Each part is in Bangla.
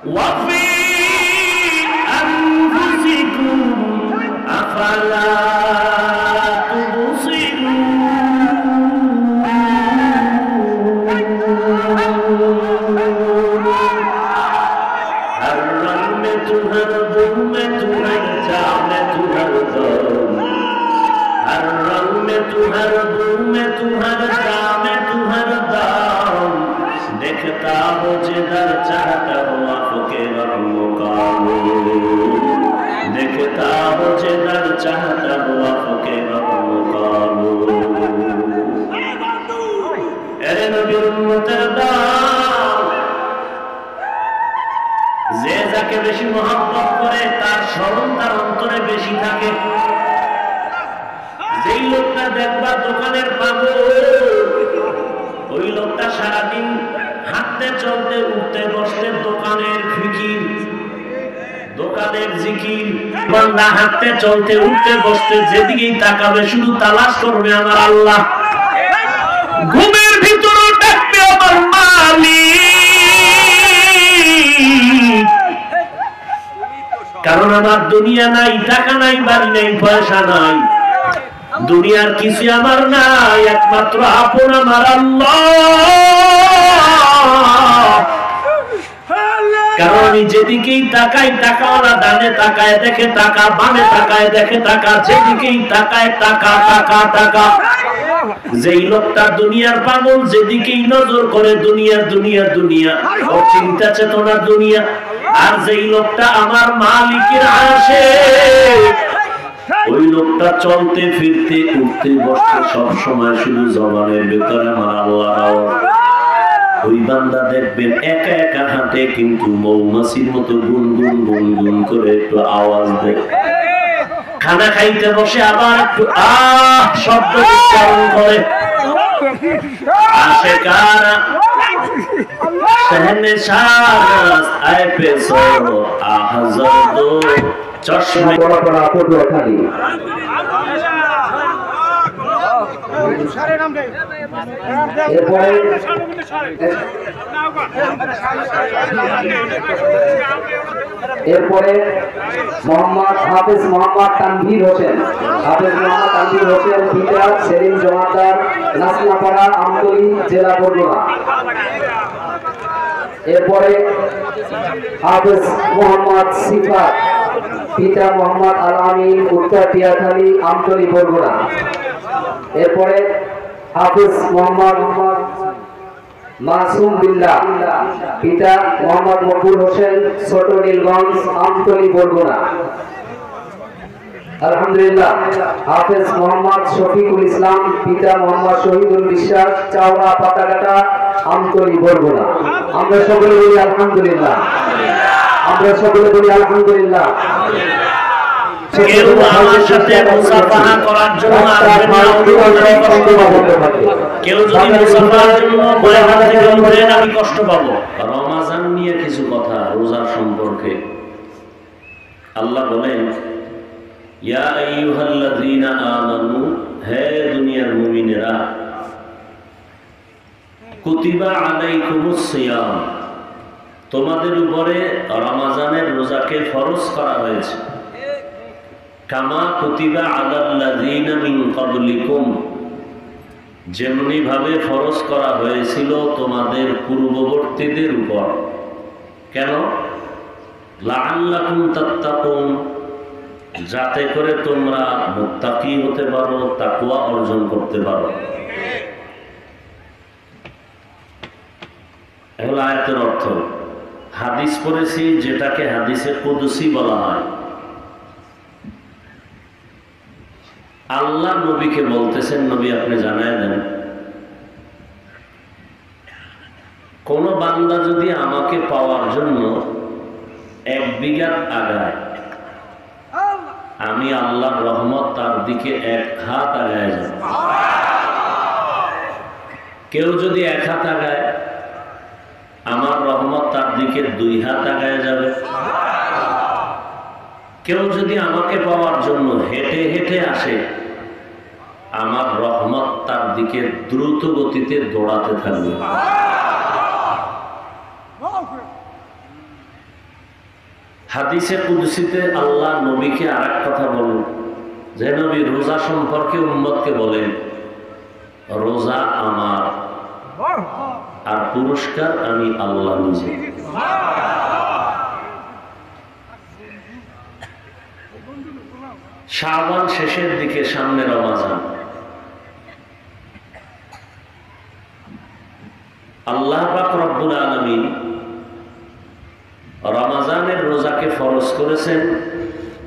وفي أنفسكم أفلا যে যাকে বেশি মহব্বত করে তার স্মরণ তার অন্তরে বেশি থাকে। যেই লোকটা দেখবা দোকানের পাগল, ওই লোকটা সারাদিন হাঁটতে চলতে উঠতে বসতে দোকানের ফিকির, দোকানের জিকির। বান্দা হাঁটতে চলতে উঠতে বসতে যেদিকেই তাকাবে শুধু তালাশ করবে আমার আল্লাহ। ঘুমের ভিতরে ডাকবে আমার মালিক, কারণ আমার দুনিয়া নাই, টাকা নাই, বাড়ি নাই, পয়সা নাই, দুনিয়ার কিছু আমার নাই, একমাত্র আপন আমার আল্লাহ। কারণ আমি যেদিকেই তাকাই টাকাওয়ালা, ডানে তাকায় দেখে টাকা, বামে তাকায় দেখে টাকা, যেদিকেই তাকায় টাকা টাকা টাকা। যেই লোকটা দুনিয়ার পাগল, যেদিকেই নজর করে দুনিয়া দুনিয়া দুনিয়া, ও চিন্তা চেতনা দুনিয়া। আর যেই লোকটা আমার মালিকের আশিক, ওই লোকটা চলতে ফিরতে উঠতে বসতে সব সময় শুধু জবানের ভেতরে আমার আল্লাহর আওয়াজ। ওই বান্দা দেখবেন একা একা হাঁটে, কিন্তু মৌমাছির মতো গুনগুন গুনগুন করে একটু আওয়াজ দেয়। খানা খাইতে বসে আবার একটু শব্দ উচ্চারণ করে। আশিকানা सहने शाहस आए पे सो आहज़र दो चश्मे बड़ा बड़ा फोटो खाली এরপরে মোহাম্মদ হাফেজ মোহাম্মদ তানভীর হোসেন, হাফেজ মোহাম্মদ তানভীর হোসেন পিতা সেলিম জমাদার, নাসলাপাড়া, আমতলী, জেলা বরগুনা। এরপরে হাফেজ মোহাম্মদ সিফাত পিতা মোহাম্মদ আল আমিন, উত্তর টিয়াখালী, আমতলী, বরগুনা। এরপরে হাফেজ মোহাম্মদ মাসুম বিল্লাহ পিতা মোহাম্মদ মকবুল হোসেন, ছোট নীলগঞ্জ, আমতলী, বরগুনা। আলহামদুলিল্লাহ হাফেজ মোহাম্মদ শফিকুল ইসলাম পিতা মোহাম্মদ শহীদুল বিশ্বাস, চাওড়া পাতাঘাটা, আমতলী, বরগুনা। আমরা সকলে বলি আলহামদুলিল্লাহ, আমরা সকলে বলি আলহামদুলিল্লাহ। কেউ আমার সাথে মুসাফাহা করার জন্য আসবে না, আমি কষ্ট পাবো। কেউ যদি মুসাফাহার জন্য বলে হাত থেকে উঠেন আমি কষ্ট পাবো। রমজান নিয়ে কিছু কথা, রোজার সম্পর্কে আল্লাহ বলেন, ইয়া আইয়ুহাল্লাযীনা আমানু, হে দুনিয়ার মুমিনেরা, কুতিবা আলাইকুমুস সিয়াম, তোমাদের উপরে রমজানের রোজাকে ফরজ করা হয়েছে। কামা কুতিবা আলাল্লাযীনা মিন ক্বাবলিকুম, যেমনি ভাবে ফরজ করা হয়েছিল তোমাদের পূর্ববর্তীদের উপর। কেন? লাআল্লাকুম তাত্তাকুন, যাতে করে তোমরা মুত্তাকি হতে পারো, তাকওয়া অর্জন করতে পারো। এগুলো আয়াতের অর্থ। হাদিস পড়েছি যেটাকে হাদিসে কুদসি বলা হয়। আল্লাহ নবীকে বলতেছেন, নবী আপনি জানায় দেন, কোন বান্দা যদি আমাকে পাওয়ার জন্য 1 বিঘা আগায়, আমি আল্লাহর রহমত তার দিকে 1 হাত আগায় যাব। কেউ যদি 1 হাত আগায়, আমার রহমত তার দিকে 2 হাত আগায় যাবে। কেউ যদি আমাকে পাওয়ার জন্য হেঁটে হেঁটে আসে, আমার রহমত তার দিকে দ্রুত গতিতে দৌড়াতে থাকবে। হাদিসে কুদসিতে আল্লাহ নবীকে আরেক কথা বলেন, যে নবী রোজা সম্পর্কে উম্মতকে বলেন, রোজা আমার আর পুরস্কার আমি আল্লাহ নিজে। শাবান শেষের দিকে, সামনে রমজান। আল্লাহ পাক রব্বুল আলামিন রমজানের রোজাকে ফরজ করেছেন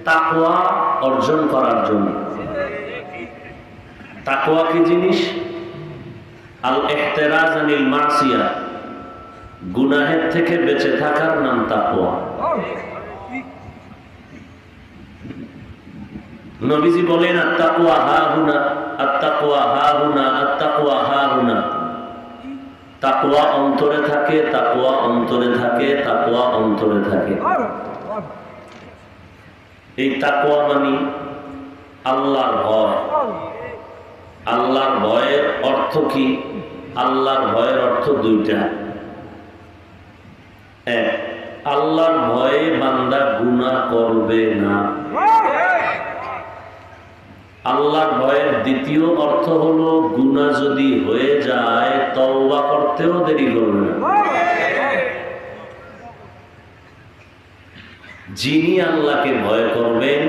তাকওয়া অর্জন করার জন্য। তাকওয়া কি জিনিস? আল ইহতিরাজ আনিল মাসিয়া, গুনাহের থেকে বেঁচে থাকার নাম তাকওয়া। নবীজি বলেন আত্তাকওয়া হাহুনা, আত্তাকওয়া হাহুনা, আত্তাকওয়া হাহুনা। তাকওয়া অন্তরে থাকে, তাকওয়া অন্তরে থাকে, তাকওয়া অন্তরে থাকে। এই তাকওয়া মানে আল্লাহর ভয়। আল্লাহর ভয়ের অর্থ কি? আল্লাহর ভয়ের অর্থ দুইটা। এক, আল্লাহর ভয়ে বান্দা গুনাহ করবে না। আল্লাহর ভয়ের দ্বিতীয় অর্থ হলো গুনাহ যদি হয়ে যায় তওবা করতেও দেরি করবে না। যিনি আল্লাহকে ভয় করবেন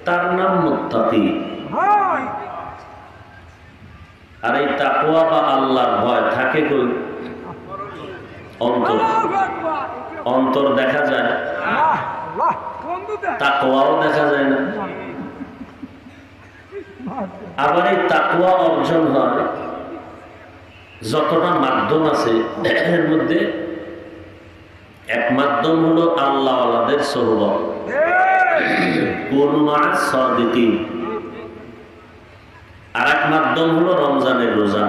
তার নাম মুত্তাকি। আর এই তাকওয়া বা আল্লাহর ভয় থাকে কই? অন্তর। অন্তর দেখা যায়, তাকওয়াও দেখা যায় না। আবার এই তাকওয়া অর্জন হয় যতটা মাধ্যম আছে এর মধ্যে এক মাধ্যম হলো আল্লাহওয়ালাদের সোহবত, কুনু মা'আস সাদিকিন। আর এক মাধ্যম হলো রমজানের রোজা।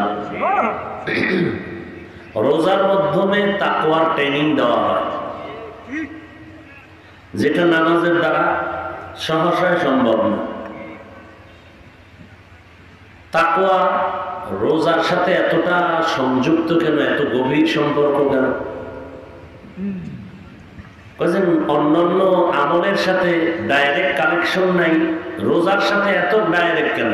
রোজার মাধ্যমে তাকওয়ার ট্রেনিং দেওয়া হয়, যেটা নামাজের দ্বারা সহসায় সম্ভব না। তাকওয়া রোজার সাথে এতটা সংযুক্ত কেন, এত গভীর সম্পর্ক কেন? অন্যান্য আমলের সাথে ডাইরেক্ট কানেকশন নাই, রোজার সাথে এত ডাইরেক্ট কেন?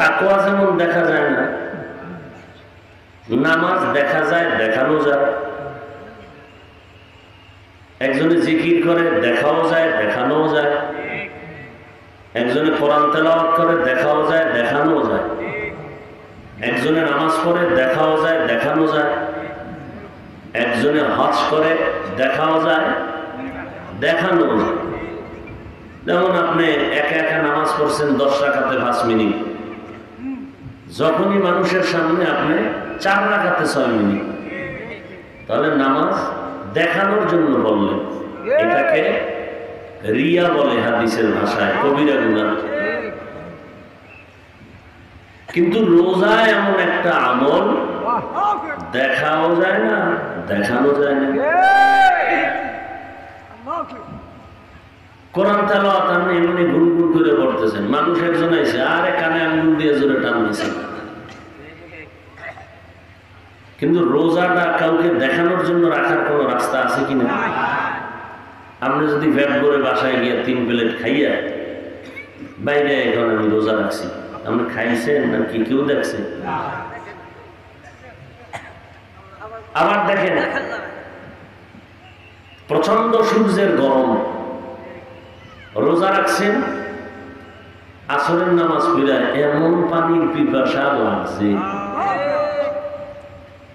তাকওয়া যেমন দেখা যায় না, নামাজ দেখা যায়, দেখানো যায়। একজনে জিকির করে, দেখাও যায়, দেখানোও যায়। একজনে কোরআন তেলাওয়াত করে, দেখাও যায়, দেখানো যায়। একজনে নামাজ পড়ে, দেখাও যায়, দেখানো যায়। একজনে হজ করে, দেখাও যায়, দেখানো যায়। যেমন আপনি একা একা নামাজ পড়ছেন 10 রাকাতে 5 মিনিট, যখনই মানুষের সামনে আপনি 4 রাকাতে 6 মিনিট, তাহলে নামাজ দেখানোর জন্য বললেন। এটাকে রিয়া বলে হাদিসের ভাষায়, কবিরা গুনাহ। কিন্তু রোজা এমন একটা আমল, দেখাও যায় না, দেখানো যায় না। কোরআন তেলাওয়াত আপনি এমনি গুনগুন করে পড়তেছেন, মানুষ একজন এসে আরে কানে আঙ্গুল দিয়ে জোরে টান দিয়েছে। কিন্তু রোজাটা কাউকে দেখানোর জন্য রাখার কোনো রাস্তা আছে কিনা? আপনি যদি ভ্যাট করে বাসায় গিয়ে 3 প্লেট খাইয়া বাইরে এখন আমি রোজা রাখছি, আপনি খাইছেন নাকি কেউ দেখছে? আবার দেখেন প্রচন্ড সূর্যের গরম, রোজা রাখছেন, আসরের নামাজ পড়া এমন পানির পিপাসা লাগছে,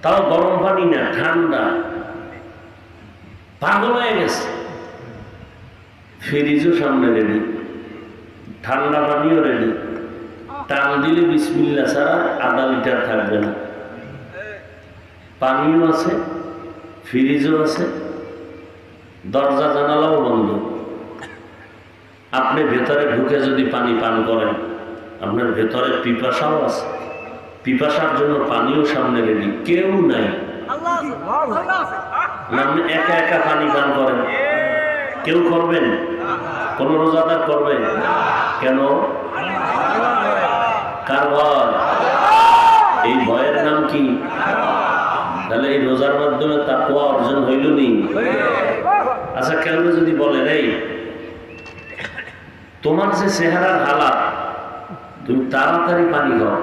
তাও গরম পানি না, ঠান্ডা, পাগল হয়ে গেছে। ফ্রিজও সামনে রেডি, ঠান্ডা পানিও রেডি, টান দিলে বিসমিল্লাহ ছাড়া আধা লিটার থাকবে না। পানিও আছে, ফ্রিজও আছে, দরজা জানালাও বন্ধ। আপনি ভেতরে ঢুকে যদি পানি পান করেন, আপনার ভেতরে পিপাসাও আছে, পিপাসার জন্য পানিও সামনে রেডি, কেউ নাই। আপনি একা একা পানি পান করেন, কেউ করবেন? কোন রোজাদার করবেন? কেন? কার ভয়? এই ভয়ের নাম কি? তাহলে এই রোজার মাধ্যমে তাকওয়া অর্জন হইল নি? আচ্ছা কেউ যদি বলেন এই তোমার যে চেহারার হালাত, তুমি তাড়াতাড়ি পানি খাও,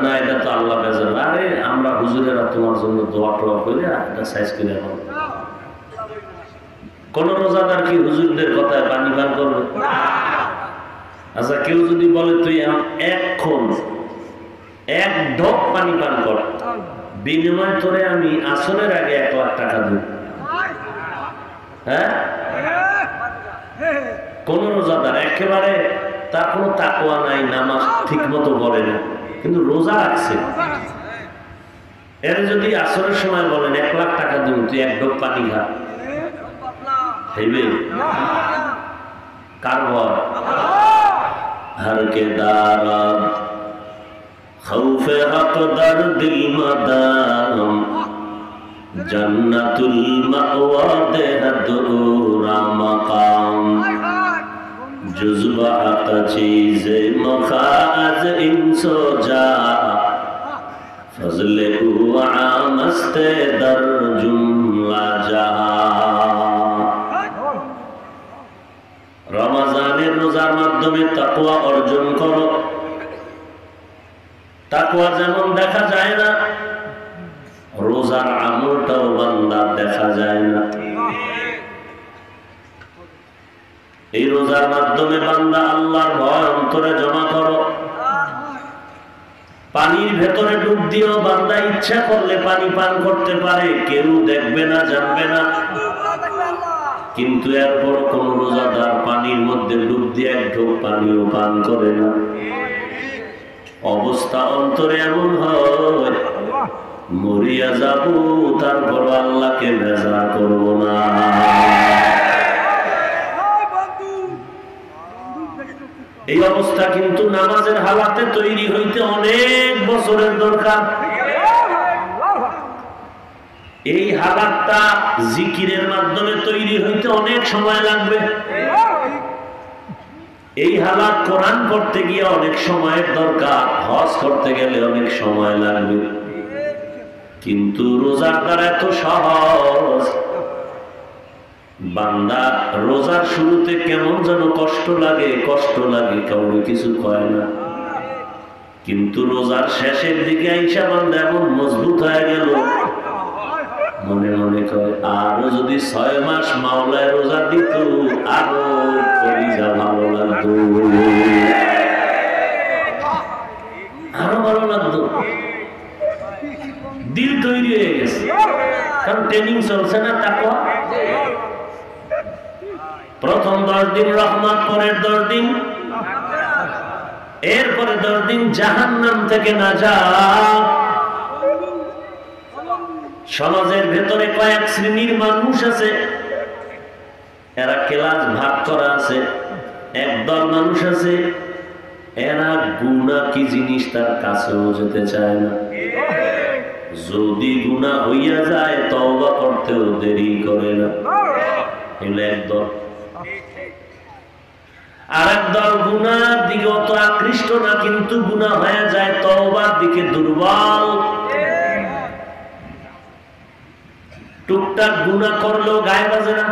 না এটা তো আল্লাহ বেজার। আরে আমরা হুজুরেরা তোমার জন্য দোয়া টোয়া করে এটা সাইজ করে এখন কোন রোজাদার কি হুজুরদের কথায় পানি পান করবে? আচ্ছা কেউ যদি বলে তুই এখন এক ঢোক পানি পান কর, বিনিময় করে আমি আসরের আগে 1 লাখ টাকা দেব, হ্যাঁ? কোন রোজাদার একেবারে তার কোনো তাকওয়া নাই, নামাজ ঠিক মতো পড়ে না, কিন্তু রোজা রাখছে, এর যদি আসরের সময় বলেন 1 লাখ টাকা দিব তুই 1 ঢোক পানি খা, হইবে? কার বল? हर के दाराम खौफे हक दर्दिल मदाम जन्नतुल मअवा देहदूरा मकाम जुज़्बा हक चीज़े मखाज इंसो जा फज़ले उआ मस्ते दर जुमला जहा। রমজানের রোজার মাধ্যমে তাকওয়া অর্জন করো। তাকওয়া যেমন দেখা যায় না, রোজার আমলটাও বান্দার দেখা যায় না। এই রোজার মাধ্যমে বান্দা আল্লাহর ভয় অন্তরে জমা করো। পানির ভেতরে ডুব দিও, বান্দা ইচ্ছা করলে পানি পান করতে পারে, কেউ দেখবে না, জানবে না। কিন্তু এরপর কোন রোজাদার পানির মধ্যে ডুব দিয়ে 1 ঢোক পানিও পান করে না। অবস্থা অন্তরে এমন হয় মরিয়া যাব, তারপর আল্লাহকে বেজার করব না। এই অবস্থা কিন্তু নামাজের হালাতে তৈরি হইতে অনেক বছরের দরকার। এই হালাতটা জিকিরের মাধ্যমে তৈরি হইতে অনেক সময় লাগবে। এই হালাত কোরআন পড়তে গিয়ে অনেক সময়ের দরকার, হজ করতে গেলে অনেক সময় লাগবে। কিন্তু রোজার দ্বারা এত সহজ। বান্দা রোজার শুরুতে কেমন যেন কষ্ট লাগে কাউকে কিছু কয় না, কিন্তু রোজার শেষের দিকে আইসা বান্দা এমন মজবুত হয়ে গেল, মনে মনে কয় আরো যদি 6 মাস মাওলায় রোজা দিত আরো কলিজা ভালো লাগতো, আরো ভালো লাগতো। দিল তৈরি হয়ে গেছে, কারণ ট্রেনিং চলছে না তাকওয়া। প্রথম 10 দিন রহমত, পরের 10 দিন, এরপরে 10 দিন জাহান্নাম থেকে নাজাত। সমাজের ভেতরে কয়েক শ্রেণীর মানুষ আছে, এরা ক্লাস ভাগ করা আছে। একদল মানুষ আছে, এরা গুনাহ কি জিনিস তার কাছেও যেতে চায় না। যদি গুনাহ হইয়া যায় তওবা করতেও দেরি করে না। এগুলো একদল। আর একদল গুনার দিকে অত আকৃষ্ট না, কিন্তু গুনাহ হয়ে যায় তওবার দিকে দুর্বল। টুকটাক গুনাহ করলেও গায়ে বাজে না।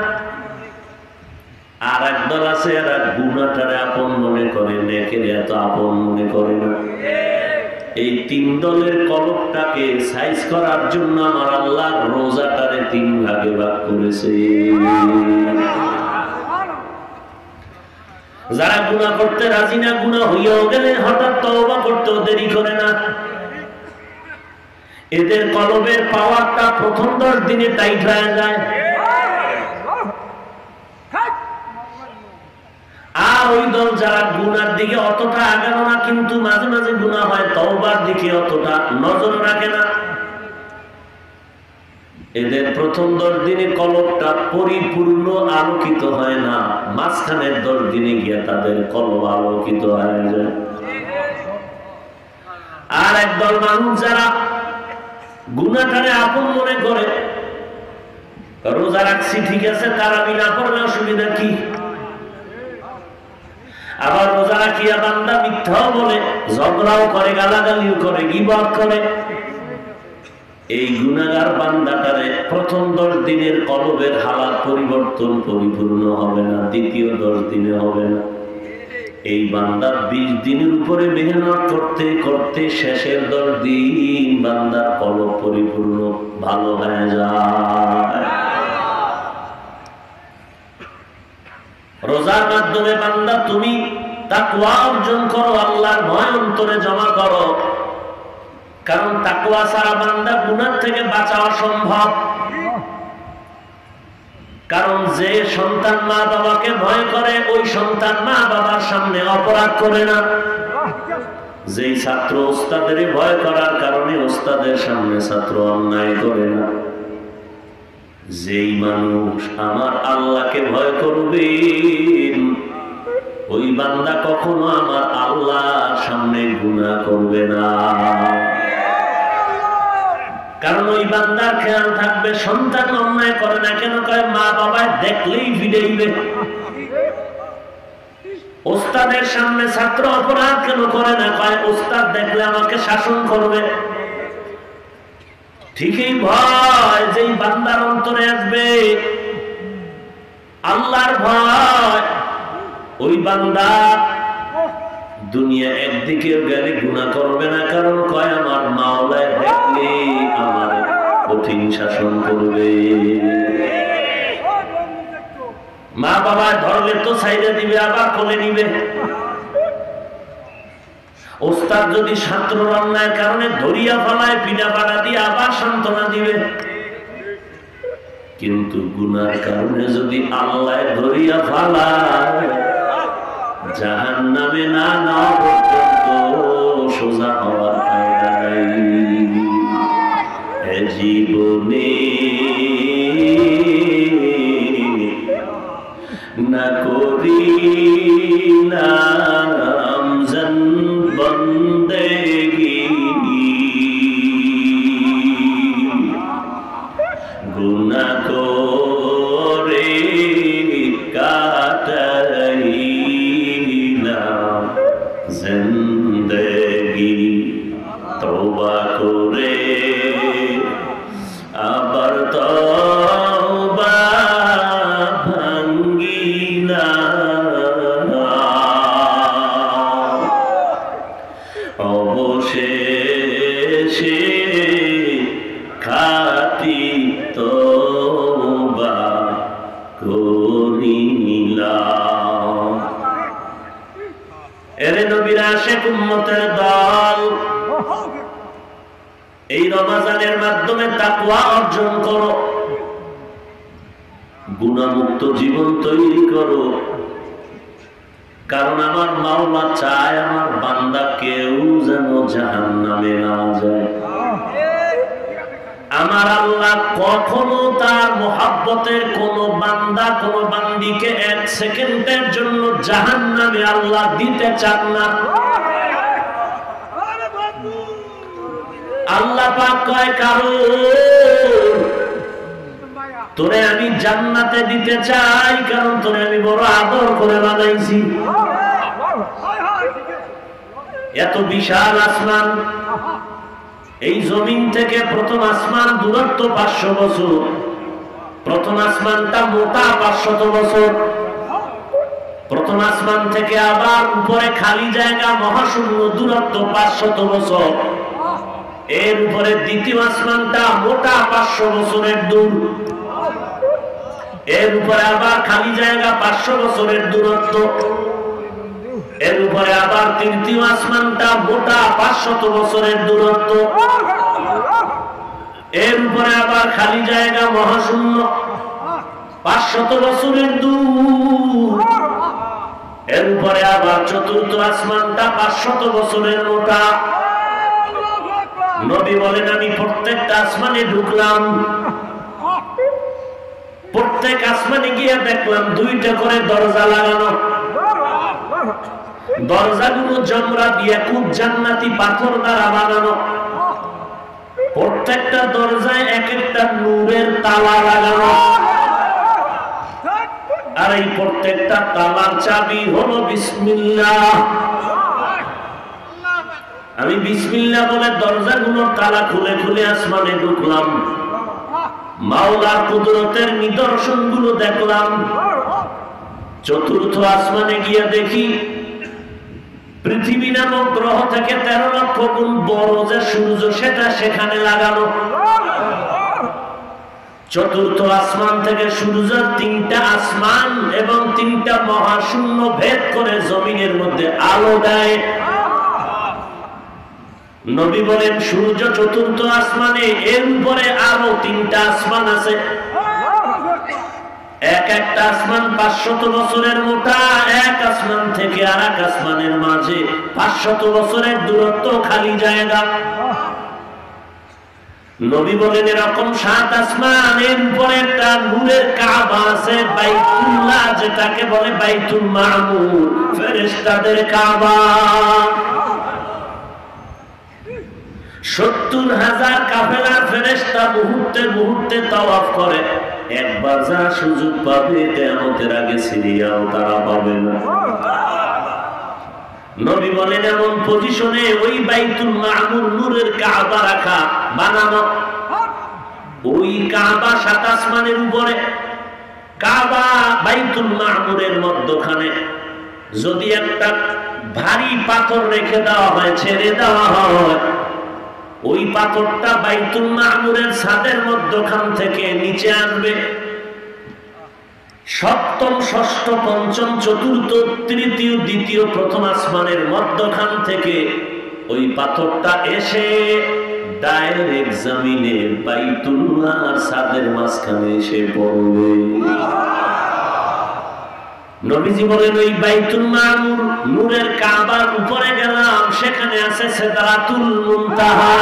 আর একদল আছে, এরা গুনাহটারে আপন মনে করে, নেকের এত আপন মনে করে না। এই 3 দলের কলবটাকে সাইজ করার জন্য আমার আল্লাহ রোজাটারে 3 ভাগে ভাগ করেছে। যারা গুনাহ করতে রাজি না, গুনাহ হইয়াও গেলে হঠাৎ তওবা করতেও দেরি করে না, এদের কলবের পাওয়ারটা প্রথম 10 দিনে টাইট হয়ে যায়। আর ওই দল যারা গুনার দিকে অতটা আগানো না, কিন্তু মাঝে মাঝে গুনাহ হয়, তওবার দিকে অতটা নজর রাখে না, এদের প্রথম 10 দিনে কলবটা পরিপূর্ণ আলোকিত হয় না। মাঝখানের 10 দিনে গিয়ে তাদের কলব আলোকিত হয়ে যায়। আর একদল মানুষ যারা গুনাহটারে আপন মনে করে, রোজা রাখছি ঠিক আছে, তারাবি না পড়লে অসুবিধা কি? আবার রোজা রাখিয়া বান্দা মিথ্যাও বলে, ঝগড়াও করে, গালাগালিও করে, গীবত করে। এই গুনাহগার বান্দাটারে প্রথম 10 দিনের কলবের হালাত পরিবর্তন পরিপূর্ণ হবে না, দ্বিতীয় 10 দিনে হবে না। এই বান্দার 20 দিনের উপরে মেহনত করতে করতে শেষের 10 দিন বান্দার কলব পরিপূর্ণ ভালো হয়ে যায়। রোজার মাধ্যমে বান্দা তুমি তাকওয়া অর্জন করো, আল্লাহর ভয় অন্তরে জমা করো, কারণ তাকওয়া ছাড়া বান্দা গুনাহ থেকে বাঁচা অসম্ভব। কারণ যে সন্তান মা বাবাকে ভয় করে ওই সন্তান মা বাবার সামনে অপরাধ করে না। যেই ছাত্র ওস্তাদের ভয় করার কারণে ওস্তাদের সামনে ছাত্র অন্যায় করে না। যেই মানুষ আমার আল্লাহকে ভয় করবে ওই বান্দা কখনো আমার আল্লাহর সামনে গুনাহ করবে না। কারণ ওই বান্দার খেয়াল থাকবে সন্তান অন্যায় করে না কেন, কয় মা বাবা দেখলেই ভিড়াইবে। ওস্তাদের সামনে ছাত্র অপরাধ কেন করে না, কয় ওস্তাদ দেখলে আমাকে শাসন করবে। ঠিকই ভয় যেই বান্দার অন্তরে আসবে আল্লাহর ভয়, ওই বান্দা দুনিয়া একদিকে গেলে গুনাহ করবে না, কারণ কয় আমার মাওলায় দেখলে আমার কঠিন শাসন করবে। মা বাবা ধরলে তো ছাইড়ে দিবে, আবার কোলে নিবে। ওস্তাদ যদি ছাত্রর অন্যায়ের কারণে ধরিয়া ফেলায় পিঠা পাড়া দিয়ে আবার সান্ত্বনা দিবে। কিন্তু গুনার কারণে যদি আল্লাহ ধরিয়া ফেলায় জাহান্নামে না নেওয়া পর্যন্ত সোজা হওয়ার কায়দা নাই। এ জীবনে না করি নাম জন বন্দেগি গুনাহ করে কাটাই জিন্দেগি, তওবা করে আবার তওবা ভাঙ্গি না। অবশেষে খাঁটি তওবা করিলাম। এরে নবীর আশিক উম্মতের দল, এই রমজানের মাধ্যমে তাকওয়া অর্জন করো, গুনাহমুক্ত জীবন তৈরি করো। কারণ আমার মাওলা চায় আমার বান্দা কেউ যেন জাহান্নামে না যায়। আমার আল্লাহ কখনো তার মুহাব্বতের কোন বান্দা কোন বান্দিকে 1 সেকেন্ডের জন্য জাহান্নামে আল্লাহ দিতে চান না। আল্লাহ পাক কয় কারণ তোরে আমি জান্নাতে দিতে চাই, কারণ তোরে আমি বড় আদর করে বানাইছি। এত বিশাল আসমান, এই জমিন থেকে প্রথম আসমান দূরত্ব 500 বছর, প্রথম আসমানটা মোটা 500 বছর, প্রথম আসমান থেকে আবার উপরে খালি জায়গা মহাশূন্য দূরত্ব 500 বছর, এর উপরে দ্বিতীয় আসমানটা মোটা 500 বছরের দূর, এর উপরে আবার খালি জায়গা 500 বছরের দূরত্ব, এর উপরে আবার তৃতীয় আসমানটা মোটা 500 বছরের দূরত্ব, এর উপরে আবার খালি জায়গা মহাশূন্য 500 বছরের দূর, এর উপরে আবার চতুর্থ আসমানটা 500 বছরের মোটা। নবী বলেন আমি প্রত্যেকটা আসমানে ঢুকলাম, প্রত্যেক আসমানে গিয়ে দেখলাম 2টা করে দরজা লাগানো, দরজাগুলো জমরা দিয়ে খুব জান্নাতি পাথর দ্বারা বানানো, প্রত্যেকটা দরজায় এক একটা নূরের তালা লাগানো, আর এই প্রত্যেকটা তালার চাবি হলো বিসমিল্লাহ। আমি বিসমিল্লাহ বলে দরজাগুলোর তালা খুলে খুলে আসমানে ঢুকলাম, মাওলার কুদরতের নিদর্শনগুলো দেখলাম। চতুর্থ আসমানে গিয়ে দেখি পৃথিবী নামক গ্রহ থেকে 13 লক্ষ গুণ বড় যে সূর্য সেটা সেখানে লাগানো। চতুর্থ আসমান থেকে সূর্যের 3টা আসমান এবং 3টা মহাশূন্য ভেদ করে জমিনের মধ্যে আলো দেয়। নবী বলেন সূর্য চতুর্থ আসমানে, এর উপরে আরো 3টা আসমান আছে। এক একটা আসমান 500 বছরের মোটা, এক আসমান থেকে আর এক আসমানের মাঝে 500 বছরের দূরত্ব, খালি জায়গা। নবী বলেন এরকম 7 আসমান, এর উপরে একটা নূরের কাবা আছে, বাইতুল্লাহ, যেটাকে বলে বাইতুল মামুর, ফেরেশতাদের কাবা। 70,000 কাফেলার ফেরেশতা মুহূর্তে মুহূর্তে তাওয়াফ করে। একবার যা সুযোগ পাবে কিয়ামতের আগে সিরিয়াও তারা পাবে না। নবী বলেন এমন পজিশনে ওই বাইতুল মামুর নূরের কাবা রাখা, বানানো। ওই কাবা 7 আসমানের উপরে, কাবা বাইতুল মামুরের মধ্যখানে যদি একটা ভারী পাথর রেখে দেওয়া হয়, ছেড়ে দেওয়া হয়, ওই পাথরটা বাইতুল মামুরের ছাদের মধ্যখান থেকে নিচে আসবে। সপ্তম, ষষ্ঠ, পঞ্চম, চতুর্থ, তৃতীয়, দ্বিতীয়, প্রথম আসমানের মধ্যখান থেকে ওই পাথরটা এসে ডাইরেক্ট জমিনে বাইতুল্লাহর ছাদের মাঝখানে এসে পড়বে। নবীজি বলেন ওই বাইতুল মামুর নূরের কাবার উপরে গেলাম, সেখানে আছে সিদরাতুল মুনতাহা।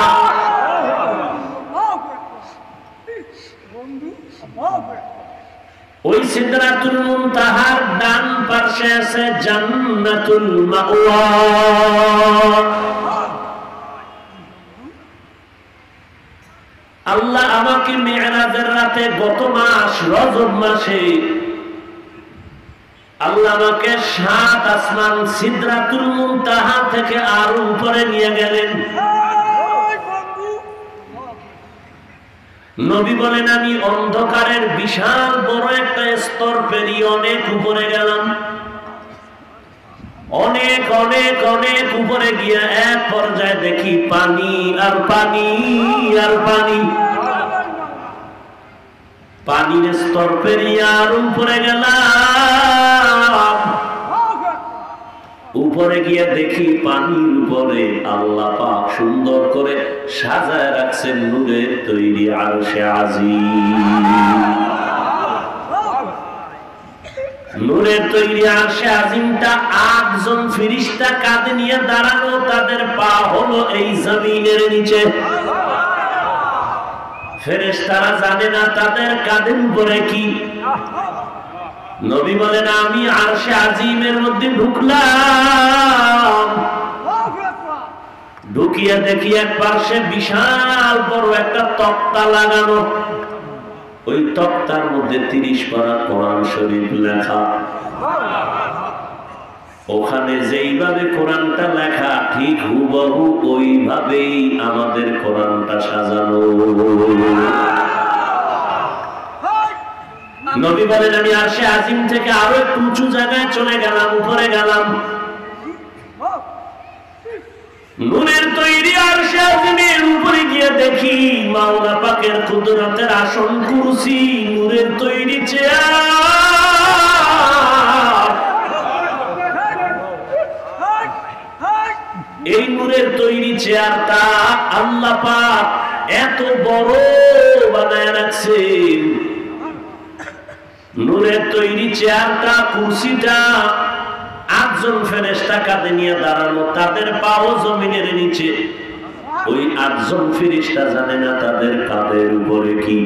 ওই সিদরাতুল মুনতাহার ডান পাশে আছে জান্নাতুল মাওয়া। আল্লাহ আমাকে মেরাজের রাতে গত মাস রজব মাসে আল্লাহ আমাকে 7 আসমান সিদরাতুল মুনতাহা থেকে আরো উপরে নিয়ে গেলেন। নবী বলেন আমি অন্ধকারের বিশাল বড় একটা স্তর পেরিয়ে অনেক উপরে গেলাম। অনেক অনেক অনেক উপরে গিয়ে এক পর্যায়ে দেখি পানি আর পানি আর পানি। পানির স্তর পেরিয়ে আর উপরে গেলাম। উপরে গিয়ে দেখি পানির উপরে আল্লাহ পাক সুন্দর করে সাজায় রাখছেন নূরের তৈরি আরশে আজিম। নূরের তৈরি আরশে আজিমটা 8 জন ফেরেশতা কাঁধে নিয়ে দাঁড়ানো, তাদের পা হলো এই জমিনের নিচে। ফেরেশতারা জানে না তাদের কাঁধের উপরে কি। নবী বলেন আমি আরশে আজিমের মধ্যে ঢুকলাম। ঢুকিয়ে দেখি এক পাশে বিশাল বড় একটা তক্তা লাগানো। ওই তক্তার মধ্যে 30 পারা কোরআন শরীফ লেখা। ওখানে যেইভাবে কোরআনটা লেখা ঠিক হুবহু ওইভাবেই আমাদের কোরআনটা সাজানো। নবী বলেন আমি আরশে আজিম থেকে আরো একটু উঁচু জায়গায় চলে গেলাম, উপরে গেলাম। নূরের তৈরি আরশে আজিমের উপরে গিয়ে দেখি মাওলা পাকের কুদরতের আসন, কুরসি, নূরের তৈরি চেয়ার। এই নূরের তৈরি চেয়ারটা আল্লাহ পাক এত বড় বানায় রাখছেন। নূরের তৈরি চেয়ারটা, কুরসিটা 8 জন ফেরেশতা কাঁধে নিয়ে দাঁড়ানো, তাদের পাও জমিনের নিচে। ওই 8 জন ফেরেশতা জানে না তাদের কাঁধের উপরে কি।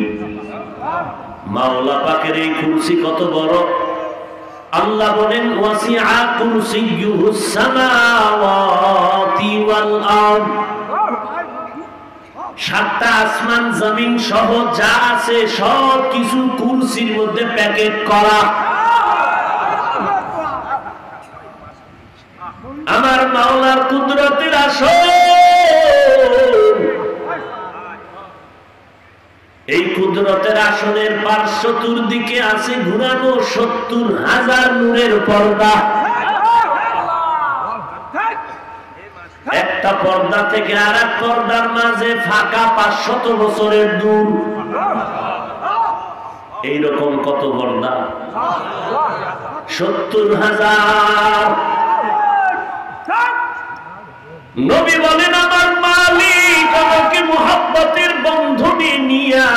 মাওলা পাকের এই কুরসি কত বড়। আল্লাহ বলেন ওয়াসিআ কুরসিয়ুহুস সামাওয়াতি ওয়াল আরদ। 7টা আসমান জমিন সহ যা আছে সব কিছু কুরসির মধ্যে প্যাকেট করা। আমার মাওলার কুদরতের আসন এই কুদরতের আসনের পার্শ্ব চতুর্দিকে আছে ঘুরানো ৭০,০০০ নূরের পর্দা। একটা পর্দা থেকে আর এক পর্দার মাঝে ফাঁকা ৫০০ বছরের দূর। এইরকম কত পর্দা? ৭০,০০০। নবী বলেন আমার মালিক আমাকে মুহাব্বতের বন্ধনে নিয়া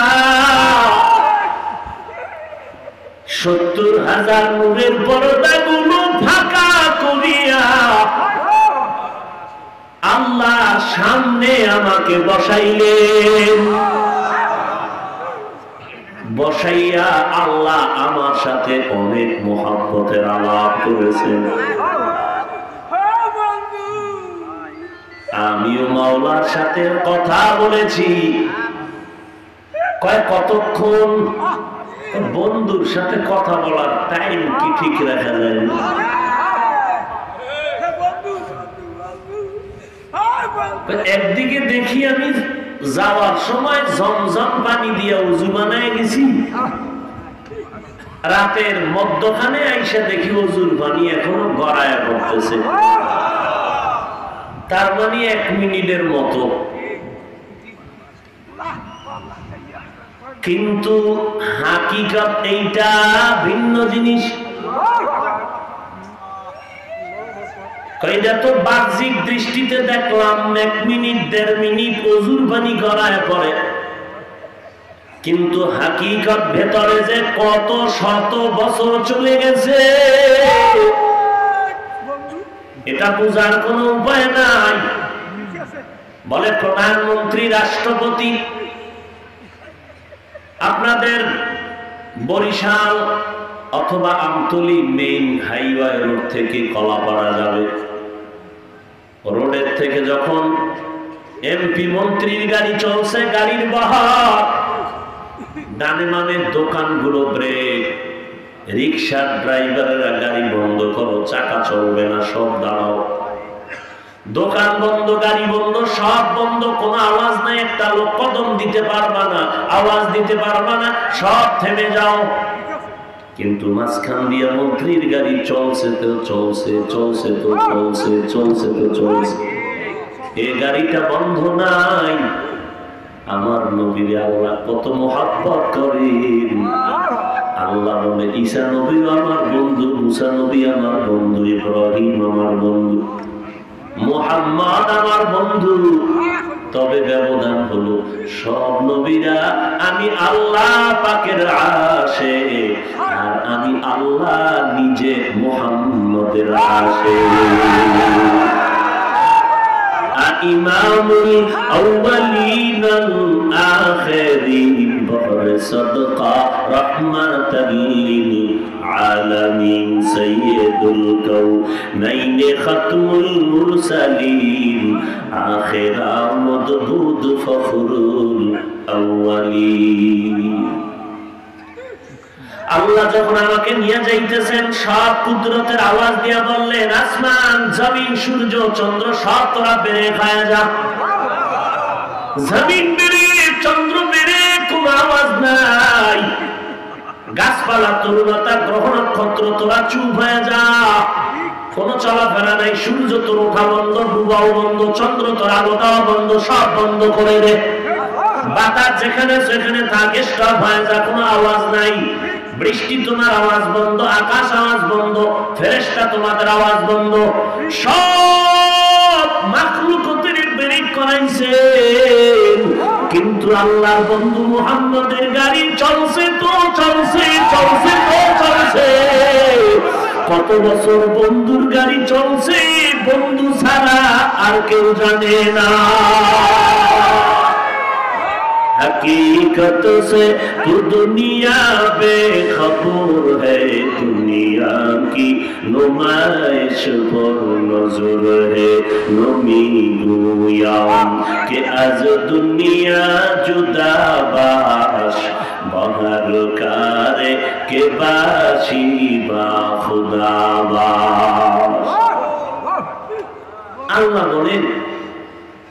৭০,০০০ নূরের পর্দাগুলো ফাঁকা করিয়া আল্লাহ সামনে আমাকে বসাইলেন। বসাইয়া আল্লাহ আমার সাথে অনেক মুহাব্বতের আলাপ করেছেন। আমিও মাওলার সাথে কথা বলেছি। কতক্ষণ? বন্ধুর সাথে কথা বলার টাইম কি ঠিক রাখা যায় না? একদিকে দেখি আমি যাওয়ার সময় জমজম পানি দিয়ে উজু বানায় গেছি, রাতের মধ্যখানে আইসা দেখি উজুর পানি এখনো গড়ায় পড়তেছে। তার মানে ১ মিনিটের মতো। কিন্তু হাকিকত এইটা ভিন্ন জিনিস। এটা তো বাহ্যিক দৃষ্টিতে দেখলাম ১ মিনিট ১.৫ মিনিট ওযুর পানি গড়ায় পড়ে, কিন্তু হাকিকত ভেতরে যে কত শত বছর চলে গেছে এটা বোঝার কোনো উপায় নাই। বলে প্রধানমন্ত্রী, রাষ্ট্রপতি আপনাদের বরিশাল অথবা আমতলী মেইন হাইওয়ে রোড থেকে কলাপাড়া যাবে, রোডের থেকে যখন এমপি মন্ত্রীর গাড়ি চলছে, গাড়ির বাহার ডানে মানে দোকানগুলো ব্রেক, রিক্সার ড্রাইভারেরা গাড়ি বন্ধ করো, চাকা চলবে না, সব দাঁড়াও। দোকান বন্ধ, গাড়ি বন্ধ, সব বন্ধ, কোনো আওয়াজ নাই, একটা লোক কদম দিতে পারবা না, আওয়াজ দিতে পারবা না, সব থেমে যাও। কিন্তু মাঝখান দিয়ে মন্ত্রীর গাড়ি চলছে তো চলছে, চলছে তো চলছে, চলছে তো চলছে, এ গাড়িটা বন্ধ নাই। আমার নবীর আল্লাহ কত মুহাব্বত করেন। আল্লাহ বলে ঈসা নবী আমার বন্ধু, মুসা নবী আমার বন্ধু, ইব্রাহিম আমার বন্ধু, মুহাম্মদ আমার বন্ধু। তবে ব্যবধান হলো সব নবীরা আমি আল্লাহ পাকের আশিক, আর আমি আল্লাহ নিজে মুহাম্মদের আশিক। ইমামুল আউয়ালিন আল আখিরিন বহর সাদকা রাহমাতাল লিল আলামিন সাইয়্যিদুল কাউনাইন খাতমুল মুরসালিন আখির আমদুদ ফখরুল আউয়ালিন। আল্লাহ যখন আমাকে নিয়ে যাইতেছেন সব কুদরতের আওয়াজ দিয়ে বললেন, আসমান জমিন সূর্য চন্দ্র সব তোরা বেড়ে খায় যা। জমিন বেড়ে চন্দ্র বেড়ে কোনো আওয়াজ নাই, গাছপালা তরুণতা গ্রহ নক্ষত্র তোরা চুপ হয়ে যা, কোনো চলাফেরা নাই, সূর্য তোর ওঠা বন্ধ, ডুবাও বন্ধ, চন্দ্র তোর আলোটাও বন্ধ, সব বন্ধ করে দে। বাতাস যেখানে সেখানে থাকে, স্টপ হয়ে যা, কোনো আওয়াজ নাই। বৃষ্টি তোমার আওয়াজ বন্ধ, আকাশ আওয়াজ বন্ধ, ফেরেশতা তোমাদের আওয়াজ বন্ধ, সব মাখলুকতের ব্রেক করাইছে। কিন্তু আল্লাহর বন্ধু মুহাম্মদের গাড়ি চলছে তো চলছে, চলছে তো চলছে। কত বছর বন্ধুর গাড়ি চলছে, বন্ধু ছাড়া আর কেউ জানে না। हकीकत से तू दुनिया बेखबर है, दुनिया की नुमाइश पर नजर है। नमी गोयाम के आज दुनिया जुदा बाश, बहर कारे के बाशी बा खुदा बाश। আল্লাহ বলেন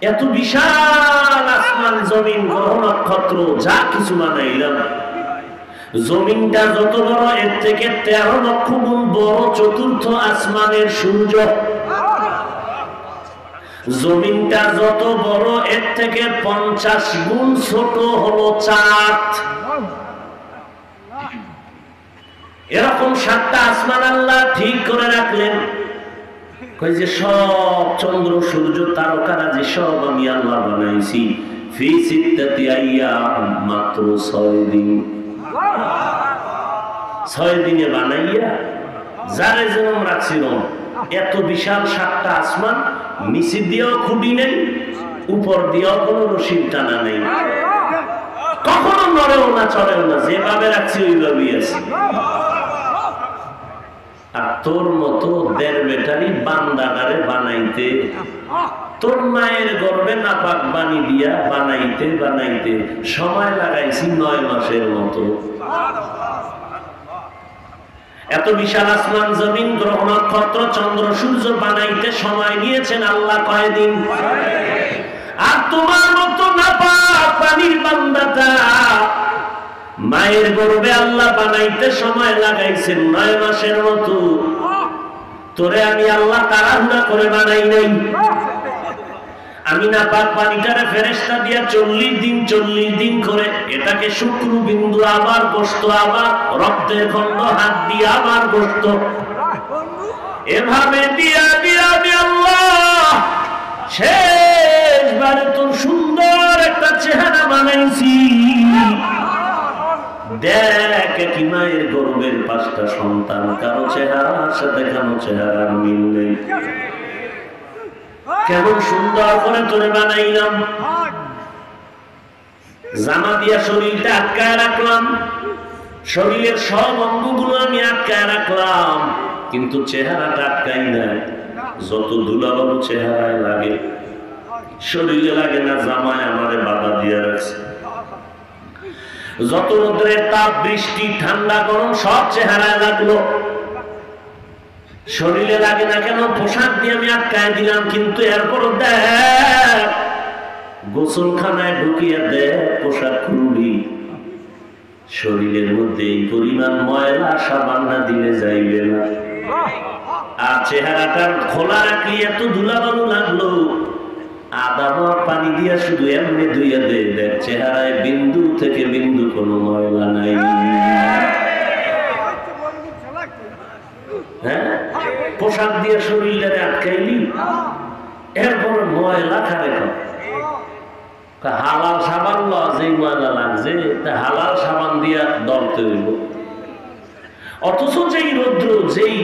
এত বিশাল আসমান জমিন গ্রহ নক্ষত্র যা কিছু বানাইলাম, জমিনটা যত বড় এর থেকে 13 লক্ষ গুণ বড় চতুর্থ আসমানের সূর্য, জমিনটা যত বড় এর থেকে 50 গুণ ছোট হলো চাঁদ। এরকম 7টা আসমান আল্লাহ ঠিক করে রাখলেন। কই যে সব চন্দ্র সূর্য তারকারা যে সব আমি আল্লাহ বানাইছি ফি সিত্তাতি আইয়াম, মাত্র 6 দিন। 6 দিনে বানাইয়া যারে যেরকম রাখছিল। এত বিশাল 7টা আসমান, নিচে দিয়েও খুঁটি নেই, উপর দিয়েও কোনো রশির টানা নেই, কখনো নড়েও না চড়েও না, যেভাবে রাখছি ওইভাবেই আছে। আর তোর মতো 1.5 বেটারি বান্দাটারে বানাইতে, তোর মায়ের গর্ভে নাপাক বানি দিয়া বানাইতে বানাইতে সময় লাগাইছি 9 মাসের মতো। এত বিশাল আসমান জমিন গ্রহ নক্ষত্র চন্দ্র সূর্য বানাইতে সময় নিয়েছেন আল্লাহ কয়দিন। আর তোমার মতো নাপাক পানির বান্দাটা মায়ের গর্ভে আল্লাহ বানাইতে সময় লাগাইছেন 9 মাসের মতো। তোরে আমি আল্লাহ তাড়াহুড়া করে বানাই নাই। আমি নাপাক পানিটারে ফেরেশতা দিয়া 40 দিন করে এটাকে শুক্র বিন্দু আবার গোশত, আবার রক্তের খন্ড হাত দিয়ে আবার গোশত, এভাবে দিয়া দিয়া দিয়া আল্লাহ শেষবারে তোর সুন্দর একটা চেহারা বানাইছি। দেখ কি মায়ের গর্ভের 5টা সন্তান, কারো চেহারার সাথে কারো চেহারার মিল নেই। কেমন সুন্দর করে তোরে বানাইলাম। জামা দিয়া শরীরটা আটকায় রাখলাম, শরীরের সব অঙ্গগুলো আমি আটকায় রাখলাম, কিন্তু চেহারাটা আটকাই নাই। যত ধুলাবালু চেহারায় লাগে, শরীরে লাগে না, জামায় আমারে বাধা দিয়ে রাখছে। যত রোদ্রের তাপ, বৃষ্টি, ঠান্ডা, গরম সব চেহারায় লাগলো, শরীরে লাগে না কেন, পোশাক দিয়ে আমি আটকায় দিলাম। কিন্তু এরপরও দেখ, গোসলখানায় ঢুকিয়ে দেখ পোশাক খুলবি, শরীরের মধ্যে এই পরিমাণ ময়লা সাবান না দিলে যাইবে না। আর চেহারাটার খোলা রাখলি এত ধুলাবালু লাগলো, আদা পানি দিয়া শুধু এমনি ধুইয়া দে, দেখ চেহারায় বিন্দু থেকে বিন্দু কোনো ময়লা নাই। হ্যাঁ, পোশাক দিয়ে শরীরে আটকাইলি, এরপর ময়লা খারে হালাল সাবান ল, যেই ময়লা লাগছে হালাল সাবান দিয়া দলতে হইব। অথচ যেই রৌদ্র, যেই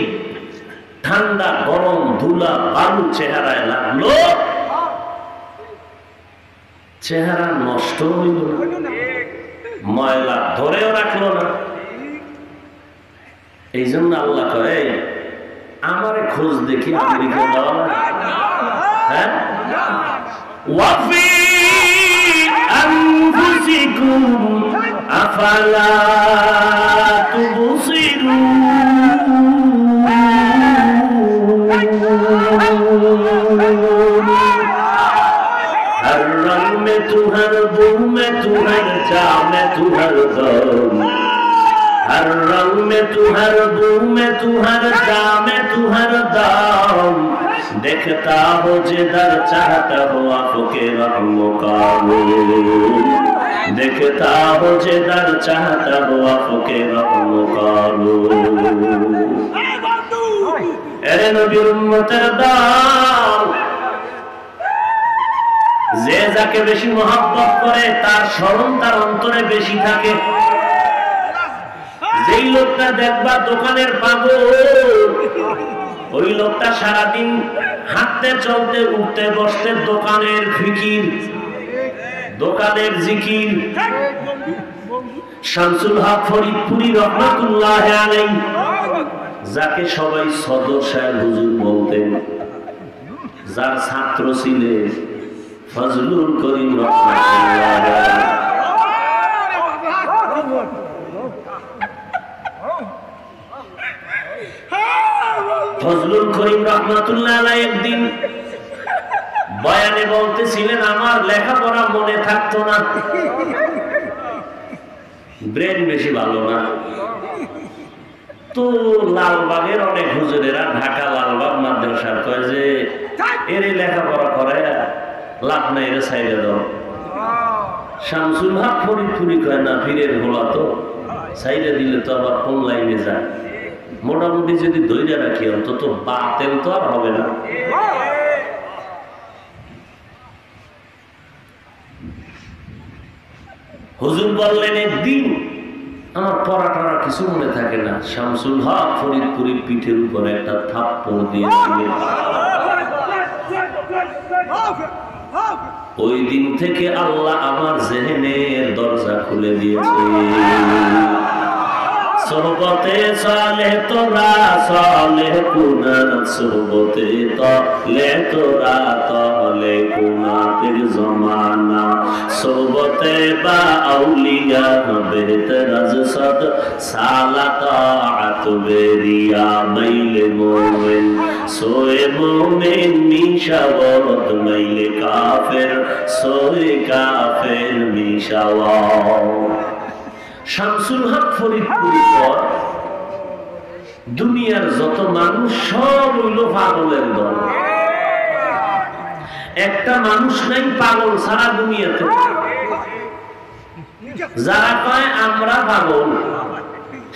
ঠান্ডা, গরম, ধুলা, বালু চেহারায় লাগলো, চেহারা নষ্ট হইল না, ময়লা ধরেও রাখলো না। এই জন্য আল্লাহ কয় আমারে খোঁজ দেখি আমেরিকা যাওয়া না। হ্যাঁ, ওয়াফি আনফুসিকুম আফালা তুবসিরুন। हर रंग में तू, हर बू में तू, हर जा में तू, हर दम, हर रंग में तू, हर बू में तू, हर जा में तू, हर दम, देखता हो जिधर चाहता हो आपके रहमो का नूर, देखता हो जिधर चाहता हो आपके रहमो का नूर। अरे नबीर उम्मतेर दाम, যে যাকে বেশি মহব্বত করে তার স্মরণ তার অন্তরে বেশি থাকে। যেই লোকটা দেখবা দোকানের পাগল, ওই লোকটা সারাদিন হাঁটতে চলতে উঠতে বসতে দোকানের ফিকির, দোকানের জিকির। শামসুল হক ফরিদপুরি রহমাতুল্লাহ আলাইহি, যাকে সবাই সদর সাহেব হুজুর বলতেন, যার ছাত্র ছিলেন ফজলুল করিম রহমাতুল্লাহ। ফজলুল করিম রহমাতুল্লাহ একদিন বয়ানে বলতেছিলেন আমার লেখাপড়া মনে থাকতো না, ব্রেন বেশি ভালো না। তো লালবাগের অনেক হুজুরেরা ঢাকা লালবাগ মাদ্রাসার কয় যে এর লেখাপড়া করে লাভ নাই, এর সাইডে দাও। শামসুল হক ফরিদপুরি কয় না, পীরের ভোলা তো সাইডে দিলে তো আবার কোন লাইনে যায়। মোটামুটি যদি ধৈর্য রাখি অন্তত বাতেল তো আর হবে না। হুজুর বললেন একদিন আমার পড়া টড়া কিছু মনে থাকে না, শামসুল হক ফরিদপুরি পিঠের উপরে একটা থাপ্পড় দিয়ে দিলেন। ওই দিন থেকে আল্লাহ আমার জেহেনের দরজা খুলে দিয়েছে। সোহবতে সালেহ তোরা সালেহ কুনাত, সোহবতে তলে তোরা তলে কুনাতের জমানা, সোহবতে বা আউলিয়া বেহতরাজ সদ সালাত বেরিয়া মাইলে মোমেন সোয়ে মোমেন মিশাওয়াত মাইলে কাফের সোয়ে কাফের মিশাওয়াত। শামসুল হক ফরিদপুরি পর দুনিয়ার যত মানুষ সব হইল পাগলের দল। একটা মানুষ নাই পাগল সারা দুনিয়াতে। যারা কয় আমরা পাগল,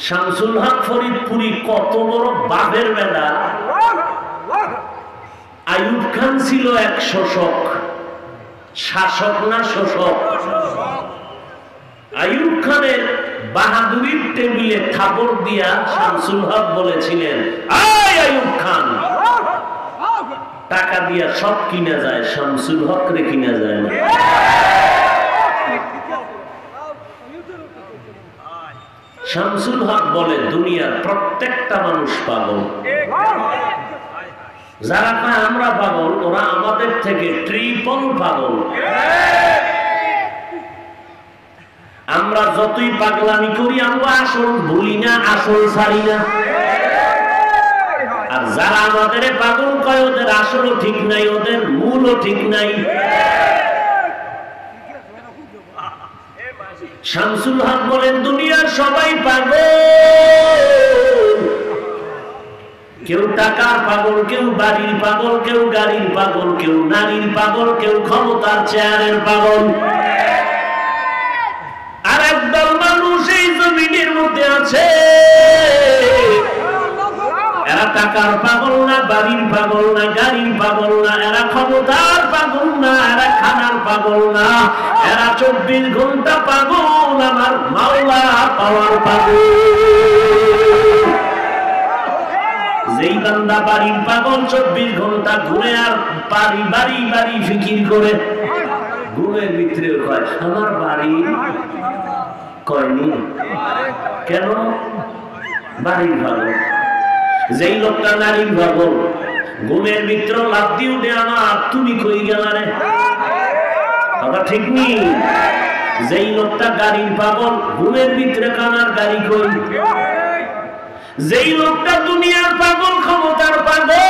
শামসুল হক ফরিদপুরি কত বড় বাপের বেলা। আইয়ুব খান ছিল এক শোষক, শাসক না শোষক। আইয়ুব খানের বাহাদুরির টেবিলে থাপড় দিয়া শামসুল হক বলেছিলেন, আয় আইয়ুব খান, টাকা দিয়া সব কিনা যায়, শামসুল হক রে কিনা যায় না। শামসুল হক বলে দুনিয়ার প্রত্যেকটা মানুষ পাগল। যারা কয় আমরা পাগল, ওরা আমাদের থেকে ট্রিপল পাগল। আমরা যতই পাগলামি করি আমরা আসল ভুলি না, আসল ছাড়ি না। আর যারা আমাদের পাগল কয় ওদের আসলও ঠিক নাই, ওদের মূলও ঠিক নাই। শামসুল হক বলেন দুনিয়ার সবাই পাগল। কেউ টাকার পাগল, কেউ বাড়ির পাগল, কেউ গাড়ির পাগল, কেউ নারীর পাগল, কেউ ক্ষমতার চেয়ারের পাগল। আর একদল মানুষ এই জমিনের মধ্যে আছে, এরা টাকার পাগল না, বাড়ির পাগল না, গাড়ির পাগল না, এরা ক্ষমতার পাগল না, এরা খানার পাগল না, এরা 24 ঘন্টা পাগল আমার মাওলা পাওয়ার পাগল। যেই বান্দা বাড়ির পাগল 24 ঘন্টা ঘুরে আর বাড়ি বাড়ি বাড়ি ফিকির করে, ঘুমের ভিতরে কয় আমার বাড়ি কয়নি কেন, বাড়ির পাগল। যেই লোকটা নারীর পাগল, ঘুমের ভিতরে লাফ দিয়ে উঠে আমার তুমি কই গেলা রে, কথা ঠিক নেই। যেই লোকটা গাড়ির পাগল, ঘুমের ভিতরে কানার গাড়ি কই। যেই লোকটা দুনিয়ার পাগল, ক্ষমতার পাগল,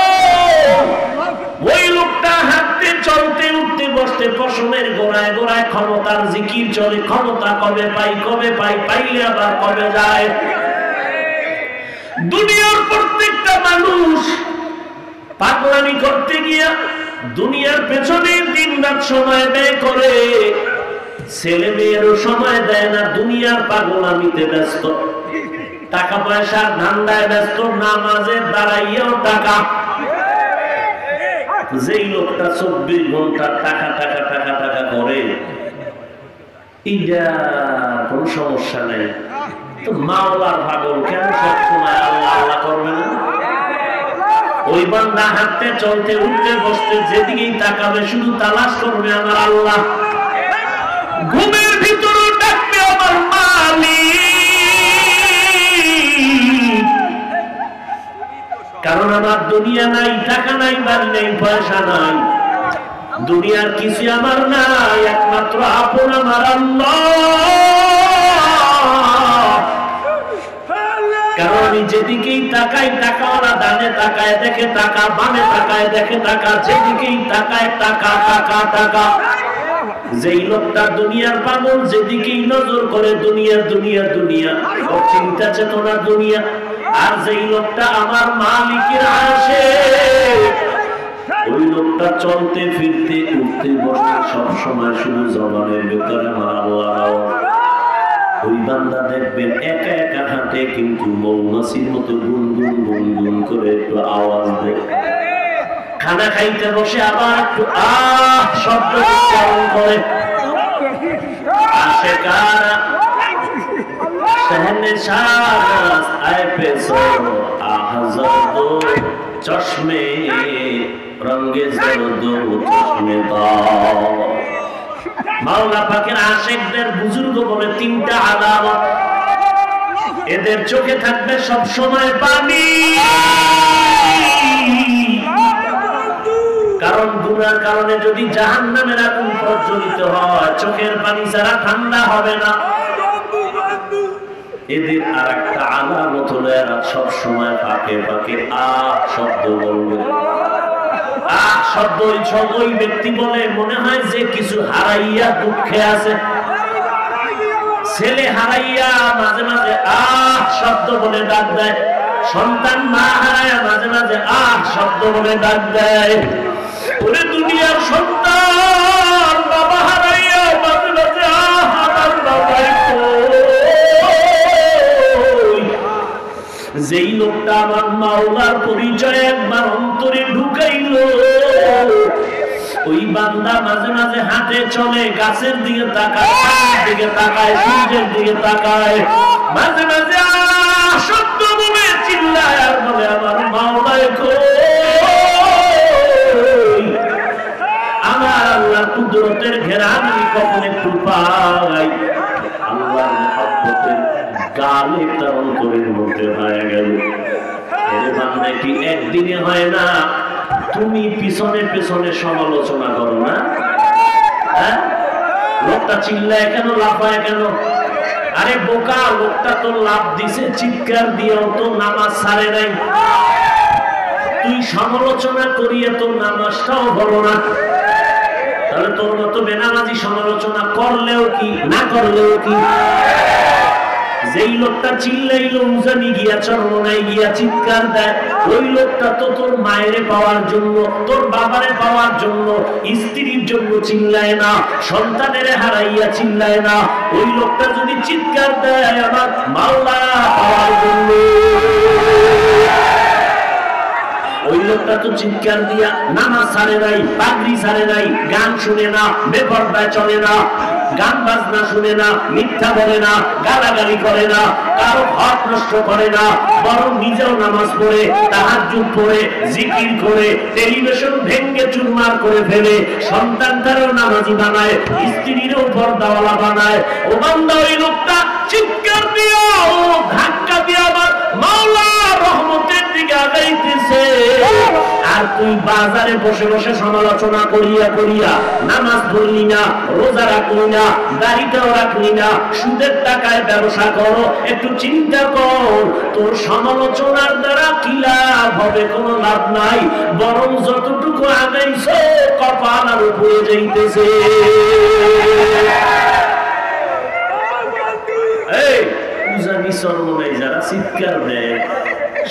ওই লোকটা হাঁটতে চলতে উঠতে বসতে পশমের গোড়ায় গোড়ায় ক্ষমতার জিকির চলে। ক্ষমতা কবে পাই, কবে পাই, পাইলে আবার কবে যায়। দুনিয়ার প্রত্যেকটা মানুষ পাগলামি করতে গিয়া দুনিয়ার পেছনে দিন রাত সময় ব্যয় করে, ছেলে মেয়েরও সময় দেয় না, দুনিয়ার পাগলামিতে ব্যস্ত, টাকা পয়সার ধান্দায় ব্যস্ত, নামাজের দাঁড়াইয়াও টাকা। যেই লোকটা 24 ঘন্টা টাকা টাকা টাকা টাকা করে, এইটা কোন সমস্যা নেই। তো মাওলার পাগল কেন সবসময় আল্লাহ আল্লাহ করবে না? ওই বান্দা হাঁটতে চলতে উঠতে বসতে যেদিকেই তাকাবে শুধু তালাশ করবে আমার আল্লাহ। ঘুমের ভিতরে ডাকবে আমার মালিক, কারণ আমার দুনিয়া নাই, টাকা নাই, বাড়ি নাই, পয়সা নাই, দুনিয়ার কিছু আমার নাই, একমাত্র আপন আমার আল্লাহ। কারণ আমি যেদিকেই তাকাই টাকাওয়ালা দানে ডানে তাকায় দেখে টাকা, বামে তাকায় দেখে টাকা, যেদিকেই তাকায় টাকা টাকা টাকা। যেই লোকটা দুনিয়ার পাগল, যেদিকেই নজর করে দুনিয়া দুনিয়া দুনিয়া, ওর চিন্তা চেতনা দুনিয়া। আর যেই লোকটা আমার মালিকের আশিক, ওই লোকটা চলতে ফিরতে উঠতে বসতে সব সময় শুধু জবানের ভেতরে আমার আল্লাহ। ওই বান্দা দেখবেন একা একা হাঁটে, কিন্তু মৌমাছির মতো গুনগুন গুনগুন করে একটু আওয়াজ দেয়। খানা খাইতে বসে আবার একটু শব্দ উচ্চারণ করে। আশিকারা শহনে শাহনাজ আয়ে পেছো আহজাদ চশমে রঙে জরদ চশমে দাও। মাওলা পাকের আশিকদের বুজুর্গ বলে তিনটা আলামত, এদের চোখে থাকবে সব সময় পানি। কারণ গুনার কারণে যদি জাহান্নামের আগুন প্রজ্বলিত হয়, চোখের পানি ছাড়া ঠান্ডা হবে না। এদের আর একটা আলামত হলো এরা সব সময় ফাঁকে ফাঁকে শব্দ বলবে। শব্দ ওই ব্যক্তি বলে মনে হয় যে কিছু হারাইয়া দুঃখে আছে। ছেলে হারাইয়া মাঝে মাঝে শব্দ বলে ডাক দেয়, সন্তান মা হারাইয়া মাঝে মাঝে শব্দ বলে ডাক দেয়। ওরে দুনিয়ার সন্তান বাবা হারাইয়া মাঝে মাঝে আমার বাবাই কই। যেই লোকটা আমার মাওলার পরিচয় একবার অন্তরে ঢুকাইল, ওই বান্দা মাঝে মাঝে হাঁটে চলে, গাছের দিকে তাকায়, পানির দিকে তাকায়, সূর্যের দিকে তাকায়, মাঝে মাঝে শব্দ বলে চিল্লায় আর বলে আমার মাওলায় কই। আমার আল্লাহর কুদরতের ঘেরান আমি কখন একটু পাই। আল্লাহর মহব্বতের গালে তার অন্তরের মধ্যে হয়ে গেল। এর বান্দা কি একদিনে হয় না? তুমি পিছনে পিছনে সমালোচনা করো না, হ্যাঁ? লোকটা চিল্লায় কেন, লাফায় কেন? আরে বোকা, লোকটা তো লাফ দিছে, চিৎকার দিয়েও তো নামাজ ছাড়ে নাই। তুই সমালোচনা করিয়ে তোর নামাজটাও হলো না। তাহলে তোর মতো বেনামাজি সমালোচনা করলেও কি, না করলেও কি? যেই লোকটা চিল্লাইলো উজানি গিয়া চরমনায় গিয়া চিৎকার দেয়, ওই লোকটা তো তোর মায়েরে পাওয়ার জন্য, তোর বাবারে পাওয়ার জন্য, স্ত্রীর জন্য চিল্লায় না, সন্তানের হারাইয়া চিল্লায় না। ওই লোকটা যদি চিৎকার দেয় আমার মাওলা পাওয়ার জন্য, ওই লোকটা তো চিৎকার দিয়া নামাজ ছাড়ে নাই, পাগড়ি ছাড়ে নাই, গান শুনে না, বেপরদায় চলে না, গান বাজনা শুনে না, মিথ্যা বলে না, গালাগালি করে না, কারো হক নষ্ট করে না, বরং নিজেও নামাজ পড়ে, তাহাজ্জুদ পড়ে, জিকির করে, টেলিভিশন ভেঙ্গে চুরমার করে ফেলে, সন্তানটারও নামাজি বানায়, স্ত্রীরও পর্দাওয়ালা বানায়। ও বান্দা, ওই লোকটা চিৎকার দিয়া ও ধাক্কা দিয়া আমার মাওলা রহমতের দিকে আগাইতেছে, আর তুই বাজারে বসে বসে সমালোচনা করিয়া করিয়া নামাজ পড়লি না, রোজা রাখলি না, দাড়িটাও রাখলি না, সুদের টাকায় ব্যবসা করো। একটু চিন্তা কর, তোর সমালোচনার দ্বারা কি লাভ হবে? কোনো লাভ নাই, বরং যতটুকু আগাইছো কপাল আর উপরে যাইতেছে। এই উজানি চরমনাই যারা চিৎকার দেয়,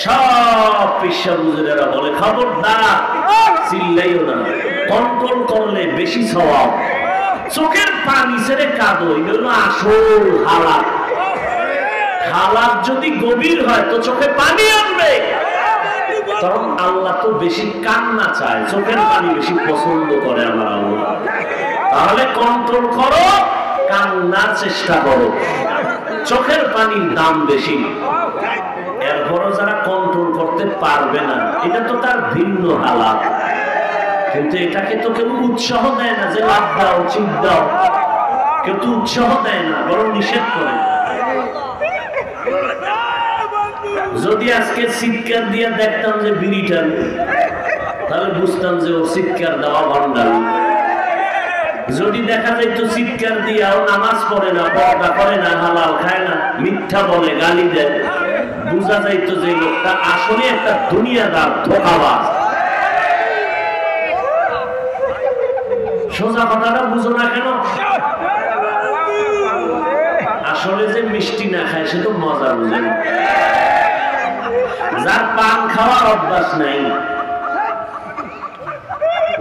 সব পেশা বুজুরেরা বলে খবরদার চিল্লাইও না, কন্ট্রোল করলে বেশি সওয়াব। চোখের পানি ছেড়ে কাঁদো, এগুলো আসল হালাত। হালাত যদি গভীর হয় তো চোখে পানি আনবে। কারণ আল্লাহ তো বেশি কান্না চায়, চোখের পানি বেশি পছন্দ করে আমার আল্লাহ। তাহলে কন্ট্রোল করো, কান্নার চেষ্টা করো। চোখের পানির দাম বেশি। এরপরও যারা কন্ট্রোল করতে পারবে না, এটা তো তার ভিন্ন হালাত। কিন্তু এটাকে তো কেউ উৎসাহ দেয় না যে লাভ দাও, চিপ দাও, কেউ তো উৎসাহ দেয় না, বরং নিষেধ করে। যদি আজকে চিৎকার দিয়ে দেখতাম যে বিড়ি টানে, তাহলে বুঝতাম যে ও চিৎকার দেওয়া ভণ্ডামি। যদি দেখা যাইতো চিৎকার দিয়াও নামাজ পড়ে না, পর্দা করে না, হালাল খায় না, মিথ্যা বলে, গালি দেয়, বুঝা যাইতো যে লোকটা আসলে একটা দুনিয়াদার, ধোঁকাবাজ। সোজা কথাটা বুঝো না কেন? আসলে যে মিষ্টি না খায় সে তো মজা বুঝে না। যার পান খাওয়ার অভ্যাস নাই,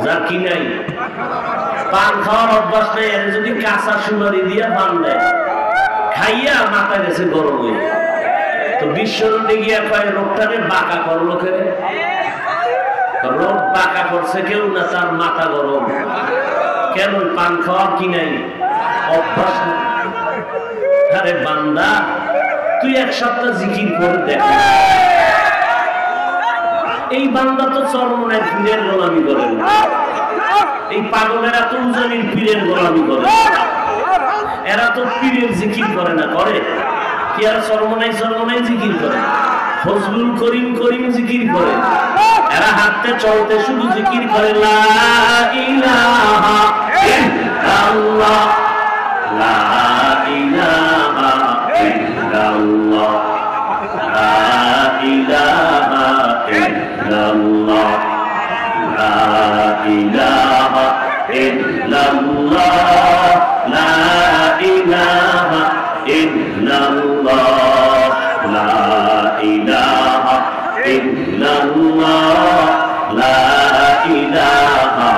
যার কি নাই, পান খাওয়ার অভ্যাস নাই, এর যদি কাঁচা সুপারি দিয়ে পান দেয়, খাইয়া মাথা গেছে গরম হয়ে। তো বিশ্বরূপে গিয়া কয় রোগটাকে বাঁকা করলো কে? রোগ বাঁকা করছে কেউ না, তার মাথা গরম। কেন? পান খাওয়ার কি নাই, অভ্যাস নাই। আরে বান্দা, তুই এক সপ্তাহ জিকির করে দেখ। এই বান্দা তো চরমনায় পীরের গোলামি করে না। এই পাগলেরা তো উজানির পীরের গোলামি করে। এরা তো পীরের জিকির করে না। করে কি? আর চরমনায় জিকির করে, ফজলুল করিম করিম জিকির করে। এরা হাঁটতে চলতে শুধু জিকির করে, লা ইলাহা ইল্লাল্লাহ, লা ইলাহা ইল্লাল্লাহ, লা ইলাহা ইল্লাল্লাহ, লা ইলাহা ইল্লাল্লাহ, লা ইলাহা ইল্লাল্লাহ, লা ইলাহা ইল্লাল্লাহ, লা ইলাহা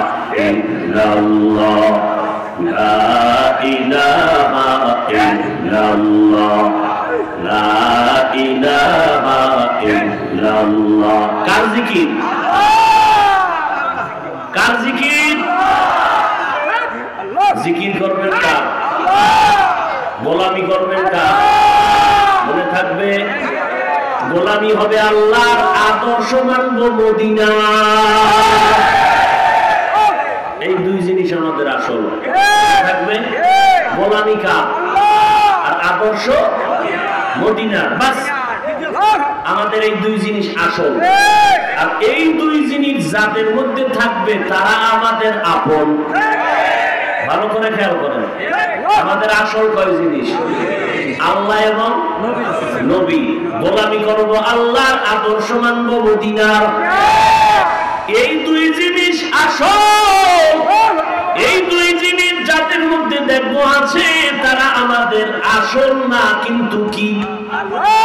ইল্লাল্লাহ, লা ইলাহা ইল্লাল্লাহ, লা ইলাহা ইল্লাল্লাহ। কার জিকির? কার জিকির? জিকির করবেন কার? গোলামি করবেন কার? মনে থাকবে, গোলামি হবে আল্লাহর, আদর্শ মানব মদিনা। এই দুই জিনিস আমাদের আসল। থাকবে গোলামি কার আর আদর্শ মদিনার, বাস আমাদের এই দুই জিনিস আসল। আর এই দুই জিনিস যাদের মধ্যে থাকবে তারা আমাদের আপন। ভালো করে খেয়াল করেন, আমাদের আসল কয় জিনিস? আল্লাহ এবং নবী। গোলামি করব আল্লাহর, আদর্শ মানব মদিনার। এই দুই জিনিস আসল। এই দুই জিনিস যাদের মধ্যে দেখবো আছে তারা আমাদের আসল না, কিন্তু কি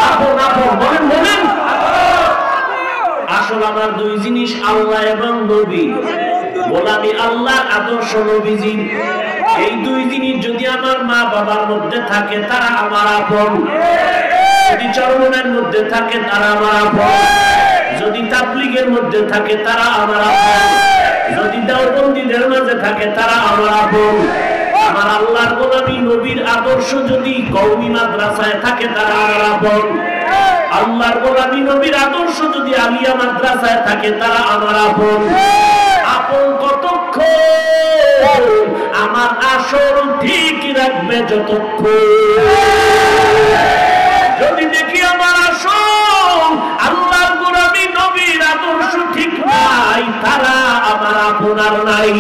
আপন। আপন বলেন, বলেন। আসল আমার দুই জিনিস, আল্লাহ এবং নবী। গোলামি আল্লাহর, আদর্শ নবীজির। এই দুই জিনিস যদি আমার মা বাবার মধ্যে থাকে তারা আমার আপন। যদি চরমনের মধ্যে থাকে তারা আমার আপন। যদি তাবলীগের মধ্যে থাকে তারা আমার আপন। যদি দেওবন্দীদের মাঝে থাকে তারা আমার আপন। আমার আল্লাহর গোলামি, নবীর আদর্শ যদি কওমি মাদ্রাসায় থাকে তারা আমার আপন। আল্লাহর গোলামি, নবীর আদর্শ যদি আলিয়া মাদ্রাসায় থাকে তারা আমার আপন। আপন কতক্ষণ? আমার আসর ঠিক রাখবে যতক্ষণ। যদি দেখি আমার আসল আল্লাহর গোলামি, নবীর আদর্শ ঠিক নাই, তারা আমার আপন আর নাই।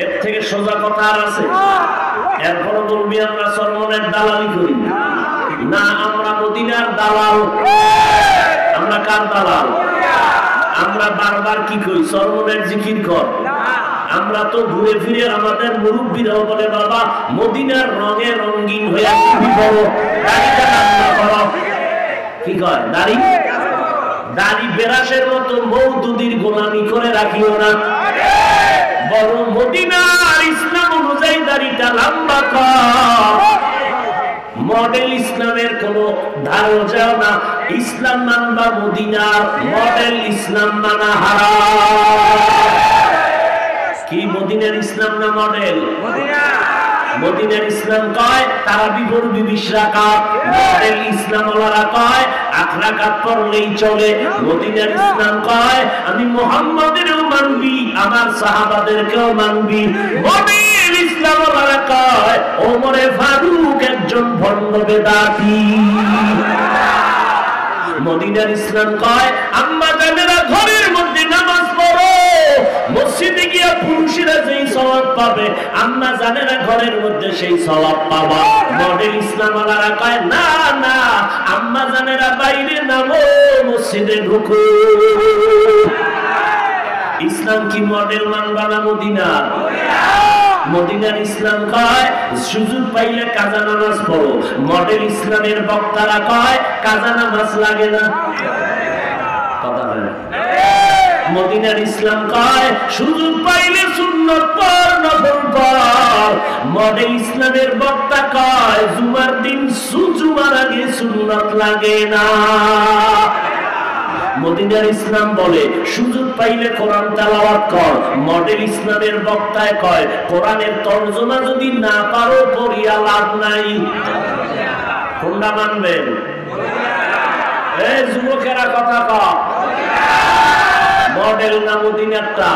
এর থেকে সোজা কথা আর আছে? এরপর বলবি আমরা চরমনের দালালি করি না, আমরা মদিনার দালাল। আমরা কার দালাল? আমরা বারবার কি কই? চরমনের জিকির কর। আমরা তো ঘুরে ফিরে আমাদের মুরব্বীরাও বলে, বাবা মদিনার রঙে রঙিন হয়ে দাড়িটা কান্না করো। কি কয়? দাড়ি দাড়ি বেরাসের মতো মওদুদির গোলামি করে রাখিও না, বরং মদিনার ইসলাম অনুযায়ী দাড়িটা লম্বা কর। মডেল ইসলামের কোন ধারও যাও না। ইসলাম মানবা মদিনার, মডেল ইসলাম মানা হারাম। কি মদিনার ইসলাম না মডেল? মদিনার ইসলাম কয় তারাবি পড়বি 20 রাকাত, মডেল ইসলাম ওয়ালারা কয় 8 রাকাত পড়লেই চলে। মদিনার ইসলাম কয় আমি মুহাম্মাদেরও মানবি, আমার সাহাবাদেরকেও মানবি। মডেল ইসলাম ওয়ালারা কয় ওমরে ফারুক একজন ভণ্ড বেদাতি। মদিনার ইসলাম কয় আম্মা জানেরা ঘরের মধ্যে নামাজ পড়ো, মসজিদে গিয়া পুরুষেরা যেই সওয়াব পাবে আম্মা জানেরা ঘরের মধ্যে সেই সওয়াব পাবা। মডেল ইসলাম ওয়ালারা কয় না না, আম্মা জানেরা বাইরে নামো, মসজিদে ঢুকো। ইসলাম কি মডেল মানবা না মদিনার? মদিনার ইসলাম কয় সুযোগ পাইলে কাজা নামাজ পড়ো। মডেল ইসলামের বক্তারা কয় কাজা নামাজ লাগে না। কথা হয় না। মদিনার ইসলাম কয় সুযোগ পাইলে সুন্নত পড়, নফল পড়। মডেল ইসলামের বক্তা কয় জুমার দিন জুমার আগে সুন্নত লাগে না। মদিনার ইসলাম বলে সুযোগ পাইলে কোরআন তেলাওয়াত কর। মডেল ইসলামের বক্তায় কয় কোরআনের তরজমা যদি না পারো পড়িয়া লাভ নাই। কোনটা মানবেন? এই যুবকেরা কথা কয় মডেল না মদিনারটা?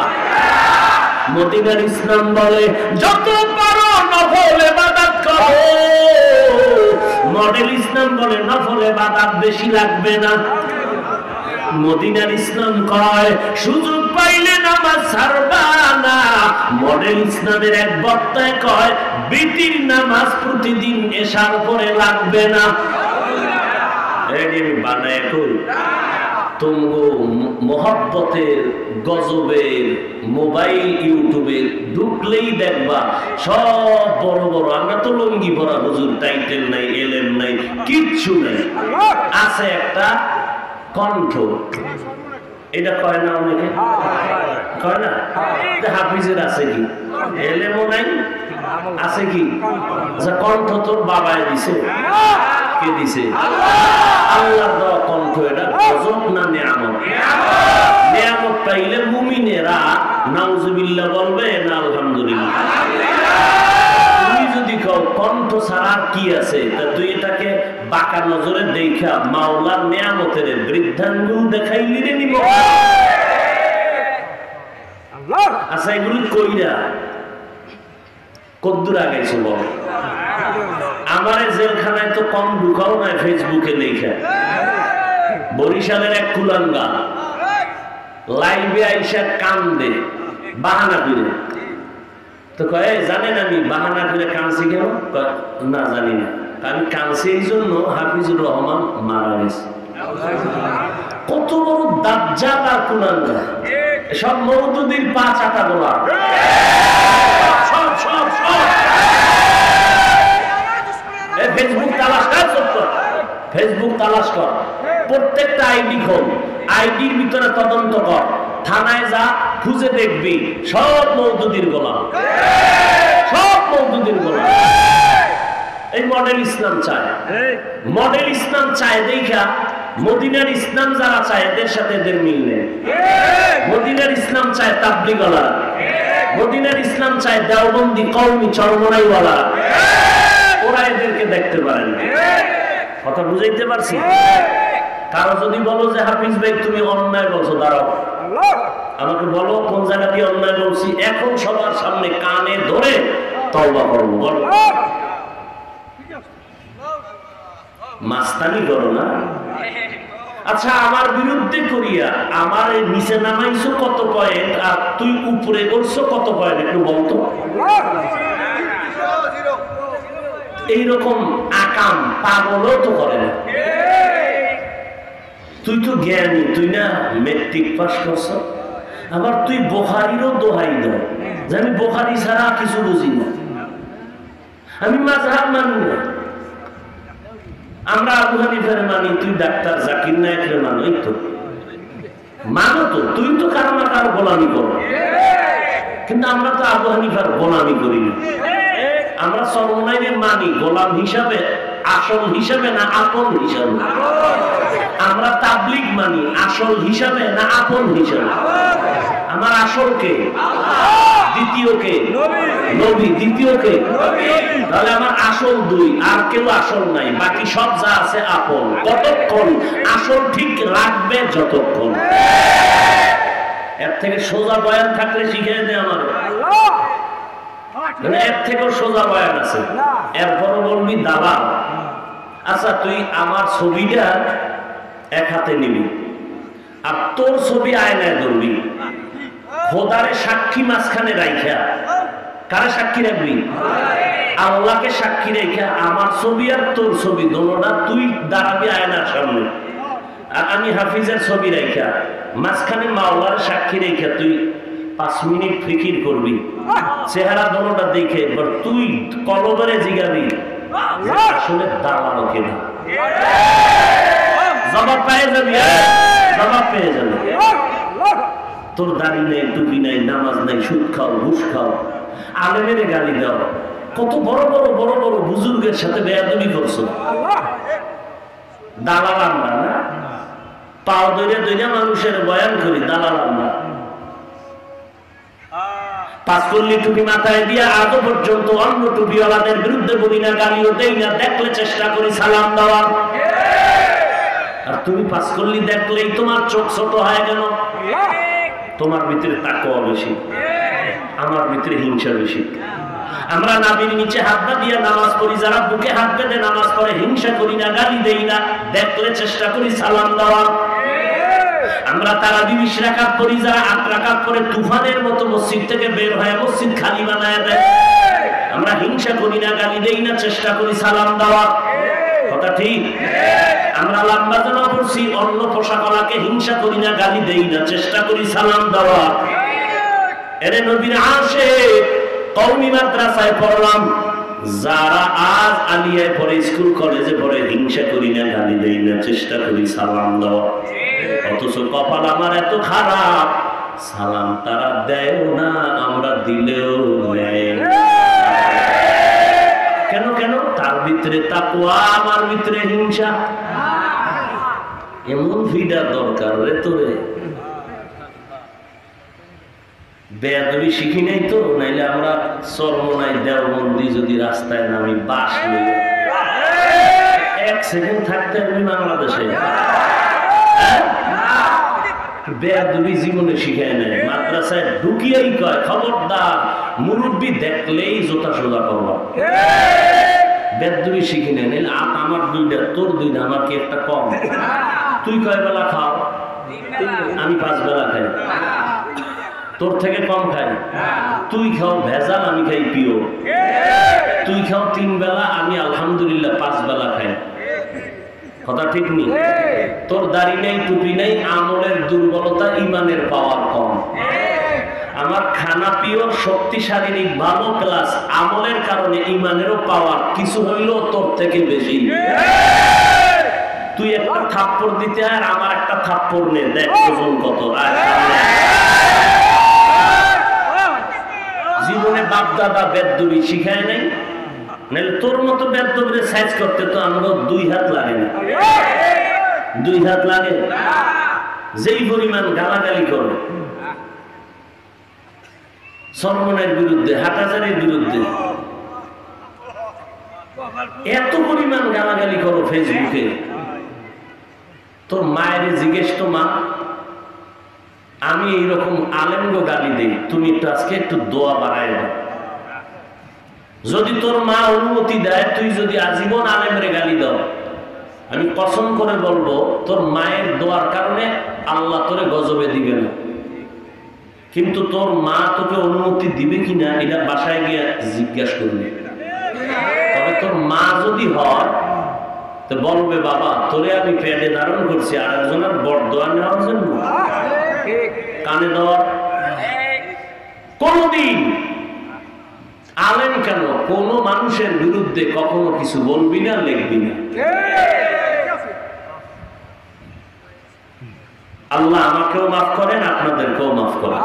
মদিনার ইসলাম বলে যত পারো নফল ইবাদত করো। মডেল ইসলাম বলে নফল ইবাদত বেশি লাগবে না। মদিনার ইসলাম কয় সুযোগ পাইলে নামাজ ছাড়বা না। মডেল ইসলামের এক বক্তায় কয় বিতির নামাজ প্রতিদিন এশার পরে লাগবে না। এই বানায় কই তুমগো মোহাব্বতের গজবের মোবাইল ইউটিউবে ঢুকলেই দেখবা সব বড় বড়, আমরা তো লঙ্গি পরা হুজুর, টাইটেল নাই, এলএম নাই, কিচ্ছু নাই, আছে একটা কণ্ঠ। এটা কয় না অনেকে? কয় না? হাফিজের আছে কি? এলএমও নাই, আছে কি? আচ্ছা কণ্ঠ তোর বাবায় দিছে? কে দিছে? আল্লাহর দেওয়া কণ্ঠ। এটা গজব না নিয়ামত? নিয়ামত পাইলে মুমিনেরা নাউজুবিল্লাহ বলবে না আলহামদুলিল্লাহ? তুমি যদি কও কণ্ঠ ছাড়া কি আছে, তা তুই এটাকে বাঁকা নজরে দেখা মাওলার নিয়ামতের বৃদ্ধাঙ্গুল দেখাইলি রে নিব। আচ্ছা এগুলি কইরা কদ্দুর আগাইছো বল? আমার জেলখানায় তো কম ঢুকাও নাই ফেসবুকে লেখা। বরিশালের এক কুলাঙ্গা লাইভে আইসা কান্দে বাহানা করে। তো কয় জানেন আমি বাহানা করে কাঁদছি কেন? না জানি না, আমি কাঁদছি এই জন্য হাফিজুর রহমান মারা গেছে। কত বড় দাজ্জাল আর কুলাঙ্গা! সব মওদুদির পা চাটা গোলা। সব সব সব ফেসবুক তালাশ কর, ফেসবুক তালাশ কর, প্রত্যেকটা আইডি খোল, আইডির ভিতরে তদন্ত কর, থানায় যা খুঁজে দেখবি সব মওদুদির গোলাম, সব মওদুদির গোলাম। এই মডেল ইসলাম চায়, মডেল ইসলাম চায় দেখা মদিনার ইসলাম যারা চায় এদের সাথে এদের মিল নেই। মদিনার ইসলাম চায় তাবলীগওয়ালা, মদিনার ইসলাম চায় দেওবন্দি কওমি চরমনাইওয়ালা, ওরা এদেরকে দেখতে পারে না। কথা বুঝাইতে পারছি? কারো যদি বলো যে হাফিজ ভাই তুমি অন্যায় বলছো, দাঁড়াও আমাকে বলো কোন জায়গা দিয়ে অন্যায় বলছি, এখন সবার সামনে কানে ধরে তওবা করবো। বলো, মাস্তানি করো না। আচ্ছা আমার বিরুদ্ধে করিয়া আমার নিচে নামাইছো কত পয়েন্ট, আর তুই উপরে করছো কত পয়েন্ট, একটু বলতো। এইরকম আকাম পাগলও তো করে না। তুই তো জ্ঞানী, তুই না মেট্রিক পাস করছ, আবার তুই বুখারীরও দোহাই দাও যে আমি বুখারী ছাড়া কিছু বুঝি না, আমি মাযহাব মানি না। আমরা আবু হানিফার মানি, তুই ডাক্তার জাকির নায়েকের মানো, এই তো মানো তো, তুই তো কারো না কারো গোলামি করো, কিন্তু আমরা তো আবু হানিফার গোলামি করি না। আমরা চরমনাইরে মানি গোলাম হিসাবে, আসল হিসাবে না আপন হিসাবে। আমরা তাবলীগ মানি আসল হিসাবে না আপন হিসাবে। আমার আসল কে? দ্বিতীয় কে? নবী। দ্বিতীয় কে? তাহলে আমার আসল দুই, আর কেউ আসল নাই, বাকি সব যা আছে আপন। কতক্ষণ আসল ঠিক রাখবে? যতক্ষণ। এর থেকে সোজা বয়ান থাকলে শিখিয়ে দে আমার, এর থেকেও সোজা বয়ান আছে। এরপরও বলবি দাবাল। আচ্ছা তুই আমার ছবিটা এক হাতে নিবি আর তোর ছবি আয়নায় ধরবি, খোদারে সাক্ষী মাঝখানে রাইখা, কারে সাক্ষী রাখবি? আল্লাহকে সাক্ষী রেখা আমার ছবি আর তোর ছবি দোনোটা তুই দাঁড়াবি আয়নার সামনে, আর আমি হাফিজের ছবি রেখা মাঝখানে মাওলার সাক্ষী রেখা তুই 5 মিনিট ফিকির করবি, চেহারা দোনোটা দেখে এবার তুই কলবরে জিগাবি আসলে দাঁড়ানো কেনা, জবাব পেয়ে যাবি, জবাব পেয়ে যাবি। তোর দাড়ি নেই, টুপি নাই, নামাজ নাই, সুদ খাও, ঘুষ খাও, আলেমের গালি দাও, কত বড় বড় বড় বড় বুজুর্গের সাথে বেয়াদবি করছো। দালাল আমরা না, পাও দইরা দইরা মানুষের বয়ান করি, দালাল আমরা। 5 কল্লি টুপি মাথায় দিয়া আজও পর্যন্ত অন্য টুপিওয়ালাদের বিরুদ্ধে বলি না, গালিও দেই না, দেখলে চেষ্টা করি সালাম দেওয়ার। আর তুমি 5 কল্লি দেখলেই তোমার চোখ ছোট হয় কেন? তোমার ভিতরে তাকওয়া বেশি, আমার ভিতরে হিংসা বেশি। আমরা নাবির নিচে হাত না দিয়ে নামাজ পড়ি, যারা বুকে হাত বেঁধে নামাজ পড়ে হিংসা করি না, গালি দেই না, দেখলে চেষ্টা করি সালাম দেওয়ার। আমরা তারাবি 20 রাকাত পড়ি, যারা 8 রাকাত পড়ে তুফানের মতো মসজিদ থেকে বের হয়ে মসজিদ খালি বানায় দেয়। আমরা হিংসা করি না, গালি দেই না, চেষ্টা করি সালাম দেওয়ার। কথা ঠিক? আমরা লম্বা জামা পড়ছি, অন্য পোশাকওয়ালাকে হিংসা করি না, গালি দেই না, চেষ্টা করি সালাম দেওয়ার। এরে নবীর আশিক কওমি মাদ্রাসায় পড়লাম, যারা আজ আলিয়ায় পড়ে, স্কুল কলেজে পড়ে, হিংসা করি না, গালি দেই না, চেষ্টা করি সালাম দেওয়া। অথচ কপাল আমার এত খারাপ, সালাম তারা দেয় না, আমরা দিলেও নেয়। কেন কেন? তার ভিতরে তাকওয়া, আমার ভিতরে হিংসা। এমন ভিড়া দরকার রে তোরে। বেয়াদবি শিখি নাই তো, নাইলে আমরা চরমনাই দেওবন্দি যদি রাস্তায় নামি বাস লইয়া 1 সেকেন্ড থাকতে আমি বাংলাদেশে। বেয়াদবি জীবনে শিখায় নাই, মাদ্রাসায় ঢুকিয়াই কয় খবরদার মুরব্বী দেখলেই জোতা সোজা করবা। বেয়াদবি শিখি নাই, নাইলে আমার 2টা তোর 2টা, আমার কি একটা কম? তুই কয় বেলা খাও? আমি 5 বেলা খাই। তোর থেকে কম খাই? তুই খাও ভেজাল, আমি খাই পিওর। তুই খাও 3 বেলা, আমি আলহামদুলিল্লাহ 5 বেলা খাই। কথা ঠিক নেই? তোর দাড়ি নেই, টুপি নেই, আমলের দুর্বলতা, ইমানের পাওয়ার কম। আমার খানা পিওর, শক্তি শারীরিক ভালো, প্লাস আমলের কারণে ইমানেরও পাওয়ার কিছু হইলেও তোর থেকে বেশি। তুই একটা থাপ্পড় দিতে আর আমার একটা থাপ্পড় নে, দেখ ওজন কত। জীবনে বাপ দাদা বেদবি শিখায় নাই, নাহলে তোর মতো বেদবরে সাইজ করতে তো আমরা 2 হাত লাগে না। 2 হাত লাগে? যেই পরিমাণ গালাগালি করে সরমনের বিরুদ্ধে, হাটাজারির বিরুদ্ধে, এত পরিমাণ গালাগালি করো ফেসবুকে। তোর মায়ের জিজ্ঞেস তো, মা আমি এইরকম আলেমগো গালি দিই, তুমি একটু আজকে একটু দোয়া বাড়ায় দাও। যদি তোর মা অনুমতি দেয়, তুই যদি আজীবন আলেমরে গালি দাও, আমি কসম করে বলবো তোর মায়ের দোয়ার কারণে আল্লাহ তোরে গজবে দিবে না। কিন্তু তোর মা তোকে অনুমতি দিবে কিনা এটা বাসায় গিয়ে জিজ্ঞাসা করবে। তবে তোর মা যদি হয় তো বলবে, বাবা তোরে আমি পেটে ধারণ করছি আর একজনের বরদোয়া নেওয়ার জন্য, কানে দেওয়ার। কোনদিন আলেম কেন কোন মানুষের বিরুদ্ধে কখনো কিছু বলবি না, লিখবি না। আল্লাহ আমাকেও মাফ করেন, আপনাদেরকেও মাফ করেন।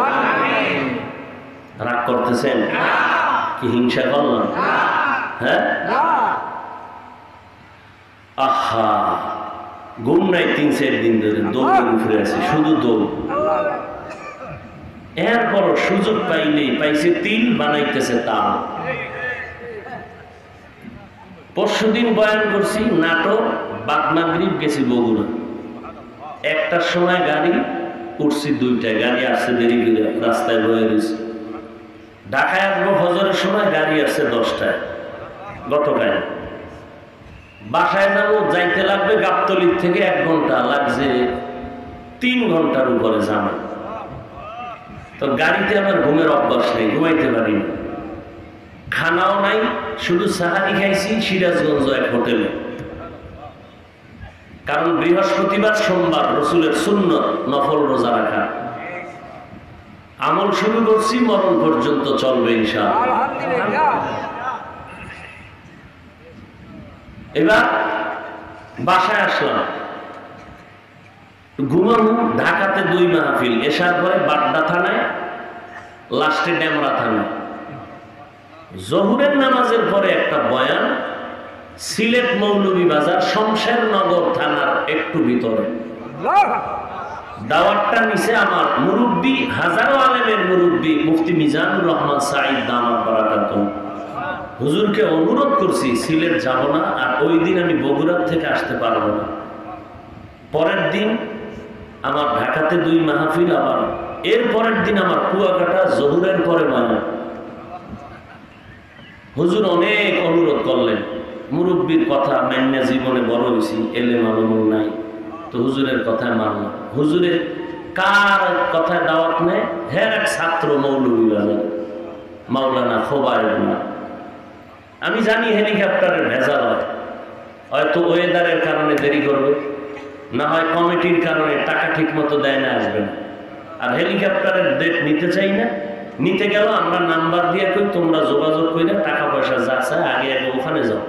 রাগ করতেছেন কি? হিংসা করলাম? হ্যাঁ, আহা ঘুম নাই 3-4 দিন ধরে, দৌড়ে উঠে আছে, শুধু দৌড়। এরপর সুযোগ পাইলেই পাইছে তিল, বানাইতেছে তাল। পরশুদিন বয়ান করছি নাটক, বাদ মাগরিব গেছি বগুড়া। 1টার সময় গাড়ি উঠছি, 2টায় গাড়ি আসছে দেরি করে, রাস্তায় বয়ে রয়েছে। ঢাকায় আসবো ফজরের সময়, গাড়ি আসছে 10টায়। গতকাল বাসায় যাবো, যাইতে লাগবে গাবতলির থেকে 1 ঘন্টা, লাগছে 3 ঘন্টার উপরে জানা। তো গাড়িতে আমার ঘুমের অভ্যাস নেই, ঘুমাইতে পারি না, খানাও নাই, শুধু সাহারি খাইছি সিরাজগঞ্জ এক হোটেলে। কারণ বৃহস্পতিবার সোমবার রসুলের সুন্নত নফল রোজা রাখা। আমল শুরু করছি, মরণ পর্যন্ত চলবে ইনশাআল্লাহ। এবার বাসায় আসলাম, ঘুমানো। ঢাকাতে 2 মাহফিল, এশার পরে বাড্ডা থানায়, লাস্টে ডেমরা থানায়। জহুরের নামাজের পরে একটা বয়ান সিলেট মৌলভীবাজার শমশেরনগর থানার একটু ভিতরে। দাওয়াতটা নিচে আমার মুরব্বী, হাজারো আলেমের মুরব্বী মুফতি মিজানুর রহমান সাঈদ দামাত বারাকাতুহু। হুজুরকে অনুরোধ করছি সিলেট যাব না, আর ওই দিন আমি বগুড়ার থেকে আসতে পারবো না। পরের দিন আমার ঢাকাতে 2 মাহফিল, আবার এর পরের দিন আমার কুয়াকাটা, জহুরের পরে বয়ান। হুজুর অনেক অনুরোধ করলেন, মুরব্বীর কথা মান্য জীবনে বড় হয়েছি, এলে মালুম নাই, তো হুজুরের কথায় মানলাম। হুজুরের কার কথায় দাওয়াত নেয়? হ্যাঁ, এক ছাত্র মৌলভীবাজার, মাওলানা খোবায়ুল্লাহ। আমি জানি হেলিকপ্টারের ভেজাল হয়, হয়তো ওয়েদারের কারণে দেরি করবে, না হয় কমিটির কারণে টাকা ঠিক মতো দেয় না, আসবে না। আর হেলিকপ্টারের ডেট নিতে চাই না, নিতে গেল আমরা নাম্বার দিয়ে কই তোমরা যোগাযোগ করে টাকা পয়সা যা চায় আগে আগে ওখানে যাও।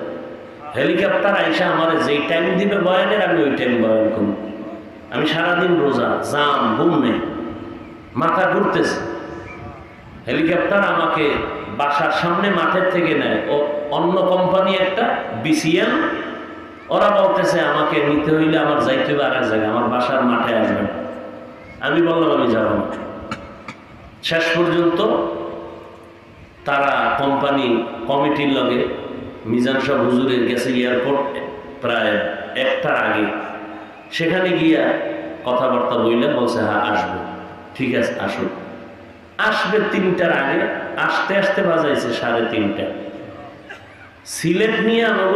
হেলিকপ্টার আইসা আমার যেই টাইম দিবে বয়ানের, আমি ওই টাইম বয়ান করব। আমি সারাদিন রোজা, জাম বুম নেই, মাথা ঘুরতেছে। হেলিকপ্টার আমাকে বাসার সামনে মাঠের থেকে নেয়, ও অন্য কোম্পানি একটা BCM, ওরা বলতেছে আমাকে নিতে হইলে আমার যাইতে হবে আর এক জায়গায়, আমার বাসার মাঠে আসবে। আমি বললাম আমি যাব না। শেষ পর্যন্ত তারা কোম্পানি কমিটির লগে মিজান সাহেব হুজুরের গেছে এয়ারপোর্ট প্রায় 1টার আগে। সেখানে গিয়া কথাবার্তা বললে বলছে হ্যাঁ আসবে, ঠিক আছে আসুন। আসবে 3টার আগে, আসতে আসতে বাজাইছে 3:30। সিলেট নিয়ে আমার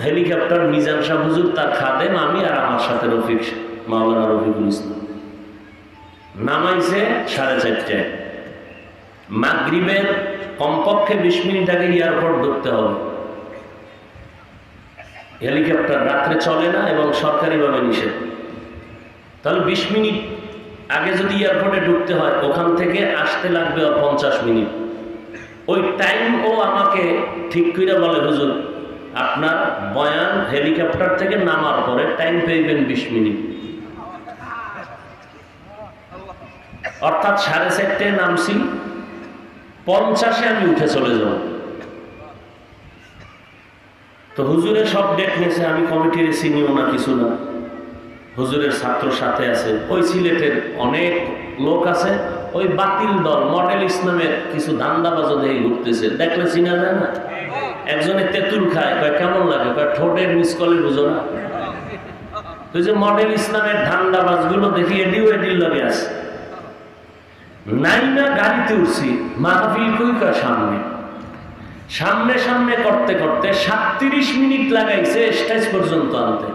হেলিকপ্টার মিজান সাহেব হুজুর, তার খাদেম, আমি আর আমার সাথে রফিক, মাওলানা রফিকুল ইসলাম, নামাইছে 4:30টায়। মাগরিবের কমপক্ষে 20 মিনিট আগে এয়ারপোর্ট ঢুকতে হবে। হেলিকপ্টার রাত্রে চলে না এবং সরকারিভাবে নিষেধ। তাহলে 20 মিনিট আগে যদি এয়ারপোর্টে ঢুকতে হয়, ওখান থেকে আসতে লাগবে 50 মিনিট। ওই টাইম ও আমাকে ঠিক করে বলে, হুজুর আপনার বয়ান হেলিকপ্টার থেকে নামার পরে টাইম পেয়েবেন 20 মিনিট। অর্থাৎ 4:30টায় নামছি, 50-এ আমি উঠে চলে যাব। তো হুজুরের সব ডেট নিয়েছে, আমি কমিটির চিনিও না কিছু না। হুজুরের ছাত্র সাথে আছে, ওই সিলেটের অনেক লোক আছে, ওই বাতিল দল মডেল ইসলামের কিছু ধান্দাবাজ দেখে ঘুরতেছে, দেখলে চিনা যায় না। একজনে তেঁতুল খায়, কয় কেমন লাগে, কয় ঠোঁটের মিসকলে বুঝো না। ওই যে মডেল ইসলামের ধান্দাবাজগুলো দেখি এডিও এডির লগে আছে। নাই না গাড়িতে উঠছি, মাহফিল কই কয় সামনে সামনে সামনে করতে করতে 37 মিনিট লাগাইছে স্টেজ পর্যন্ত আনতে।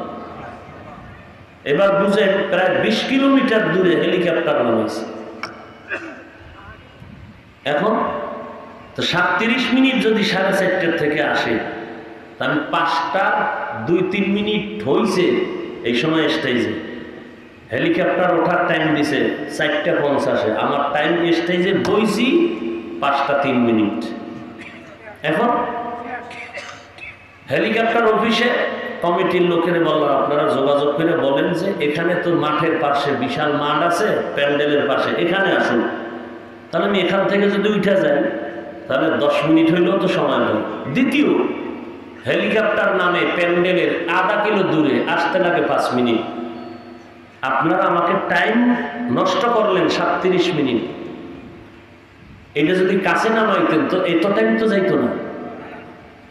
এবার বুঝেন প্রায় 20 কিলোমিটার দূরে হেলিকপ্টার নামাইছে। এখন তো 37 মিনিট যদি 4:30 থেকে আসে, তাহলে 5টা 2-3 মিনিট হয়েছে এই সময় স্টেজে। হেলিকপ্টার ওঠার টাইম দিছে 4:50-এ, আমার টাইম স্টেজে বইছি 5টা 3 মিনিট। এখন হেলিকপ্টার অফিসে কমিটির লোকেরা বললাম আপনারা যোগাযোগ করে বলেন যে এখানে তো মাঠের পাশে বিশাল মাঠ আছে, প্যান্ডেলের পাশে, এখানে আসুন। তাহলে আমি এখান থেকে যদি উঠে যাই তাহলে 10 মিনিট হইলেও তো সময় নেই। দ্বিতীয়, হেলিকপ্টার নামে প্যান্ডেলের আধা কিলো দূরে আসতে লাগে 5 মিনিট। আপনারা আমাকে টাইম নষ্ট করলেন 37 মিনিট। এটা যদি কাছে নামাইতেন তো এত টাইম তো যাইতো না।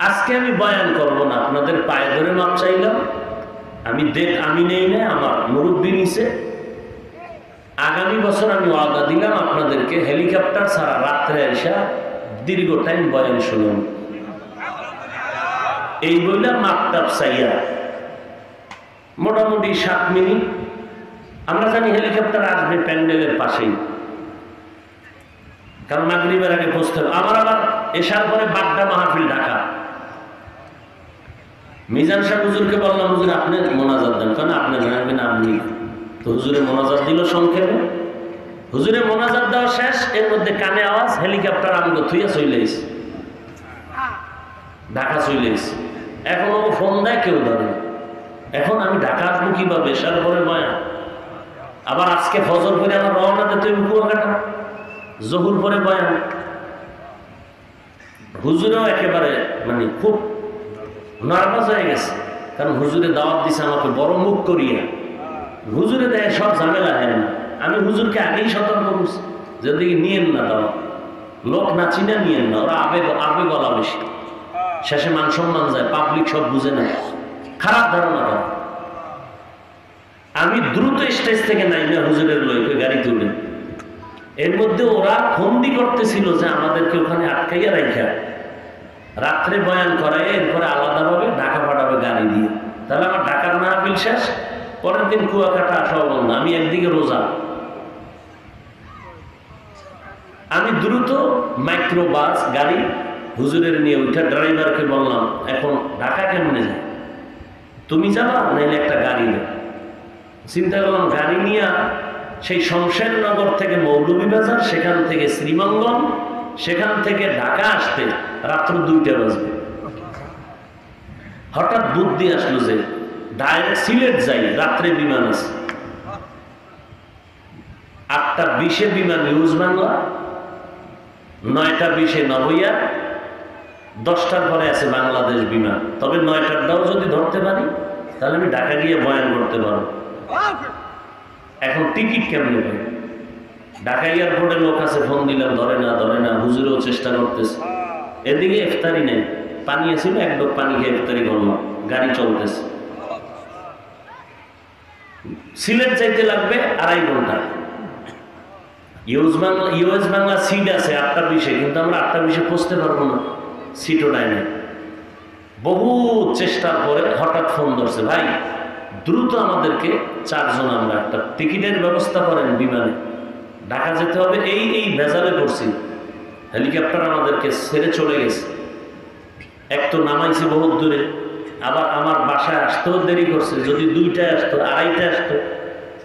আজকে আমি বয়ান করব না, আপনাদের পায়ে ধরে মাপ চাইলাম। আমি নেই না, আমার মুরব্বী নিছে। আগামী বছর আমি ওয়াদা দিলাম আপনাদেরকে হেলিকপ্টার ছাড়া রাত্রে এসে দীর্ঘ টাইম বয়ান শুনুন। এই বইলা মাপটাপ চাইয়া মোটামুটি 7 মিনিট। আমরা জানি হেলিকপ্টার আসবে প্যান্ডেলের পাশেই। কারণ মাগরিবের আগে পৌঁছতে হবে। আমার আবার এশার পরে বাড্ডা মাহফিল ঢাকা। মিজান সাহেব হুজুরকে বললাম, হুজুর আপনি মোনাজাত দেন। কেন আপনি জানাবেন? আপনি তো হুজুরে মোনাজাত দিল সংক্ষেপে। হুজুরে মোনাজাত দেওয়া শেষ, এর মধ্যে কানে আওয়াজ, হেলিকপ্টার আমগো থুইয়া চলে এসে ঢাকা চলে এসে। এখন ও ফোন দেয়, কেউ ধরে। এখন আমি ঢাকা আসবো কিভাবে? এশার পরে বয়ান, আবার আজকে ফজর করে আমার রওনা দিতে হবে কুয়াকাটা, জহুর পরে বয়ান। হুজুরেও একেবারে মানে খুব নার্ভাস হয়ে গেছে, কারণ হুজুরে দাওয়াত দিছে আমাকে বড় মুখ করিয়া। হুজুরে দেয় সব ঝামেলা হয় না। আমি হুজুরকে আগেই সতর্ক করছি, যদি নিয়েন না দাওয়াত, লোক না চিনা নিয়েন না, ওরা আবেগলা বেশি, শেষে মান সম্মান যায়, পাবলিক সব বুঝে না, খারাপ ধারণা করে। আমি দ্রুত স্টেজ থেকে নাইমা হুজুরের লইকে গাড়ি তুলে, এর মধ্যে ওরা ফন্দি করতেছিল যে আমাদেরকে ওখানে আটকাইয়া রাখা, রাত্রে বয়ান করায়, এরপরে আলাদাভাবে ঢাকা পাঠাবে গাড়ি দিয়ে। তাহলে আমার ঢাকার মাহফিল শেষ, পরের দিন কুয়াকাটা আসা বন্ধ। আমি একদিকে রোজা, আমি দ্রুত মাইক্রো বাস গাড়ি হুজুরের নিয়ে উঠে ড্রাইভারকে বললাম, এখন ঢাকা কেমনে যায়? তুমি যাবা নাইলে একটা গাড়ি নেই। চিন্তা করলাম গাড়ি নিয়ে সেই শমশেরনগর থেকে মৌলভীবাজার, সেখান থেকে শ্রীমঙ্গল, সেখান থেকে ঢাকা আসতে রাত্র 2টা বাজবে। হঠাৎ বুদ্ধি আসলো যে ডাইরেক্ট সিলেট যাই, রাত্রে বিমান আছে, 8:20 বিমান নিউজ বাংলা, 9:20 নভইয়া, 10টার পরে আছে বাংলাদেশ বিমান। তবে 9টারটাও যদি ধরতে পারি তাহলে আমি ঢাকা গিয়ে বয়ান করতে পারবো। এখন টিকিট কেমনে পাই? ঢাকা এয়ারপোর্টে লোক আছে, ফোন দিলাম, ধরে না। হুজুরেও চেষ্টা করতেছে। এদিকে ইফতারি নেই, পানি আছিল, এক ডোক পানি খেয়ে ইফতারি করলাম, গাড়ি চলতেছে। সিলেট যাইতে লাগবে 2.5 ঘন্টা। ইউএস বাংলা সিট আছে 8:20, কিন্তু আমরা 8:20 পৌঁছতে পারবো না, সিটও নাই না। বহু চেষ্টার পরে হঠাৎ ফোন ধরছে, ভাই দ্রুত আমাদেরকে 4 জন, আমরা একটা টিকিটের ব্যবস্থা করেন, বিমানে ঢাকা যেতে হবে। এই ভেজালে পড়ছি, হেলিকপ্টার আমাদেরকে ছেড়ে চলে গেছে। এক তো নামাইছি বহুত দূরে, আবার আমার বাসায় আসতেও দেরি করছে। যদি 2টায় আসতো, 2:30টায় আসতো,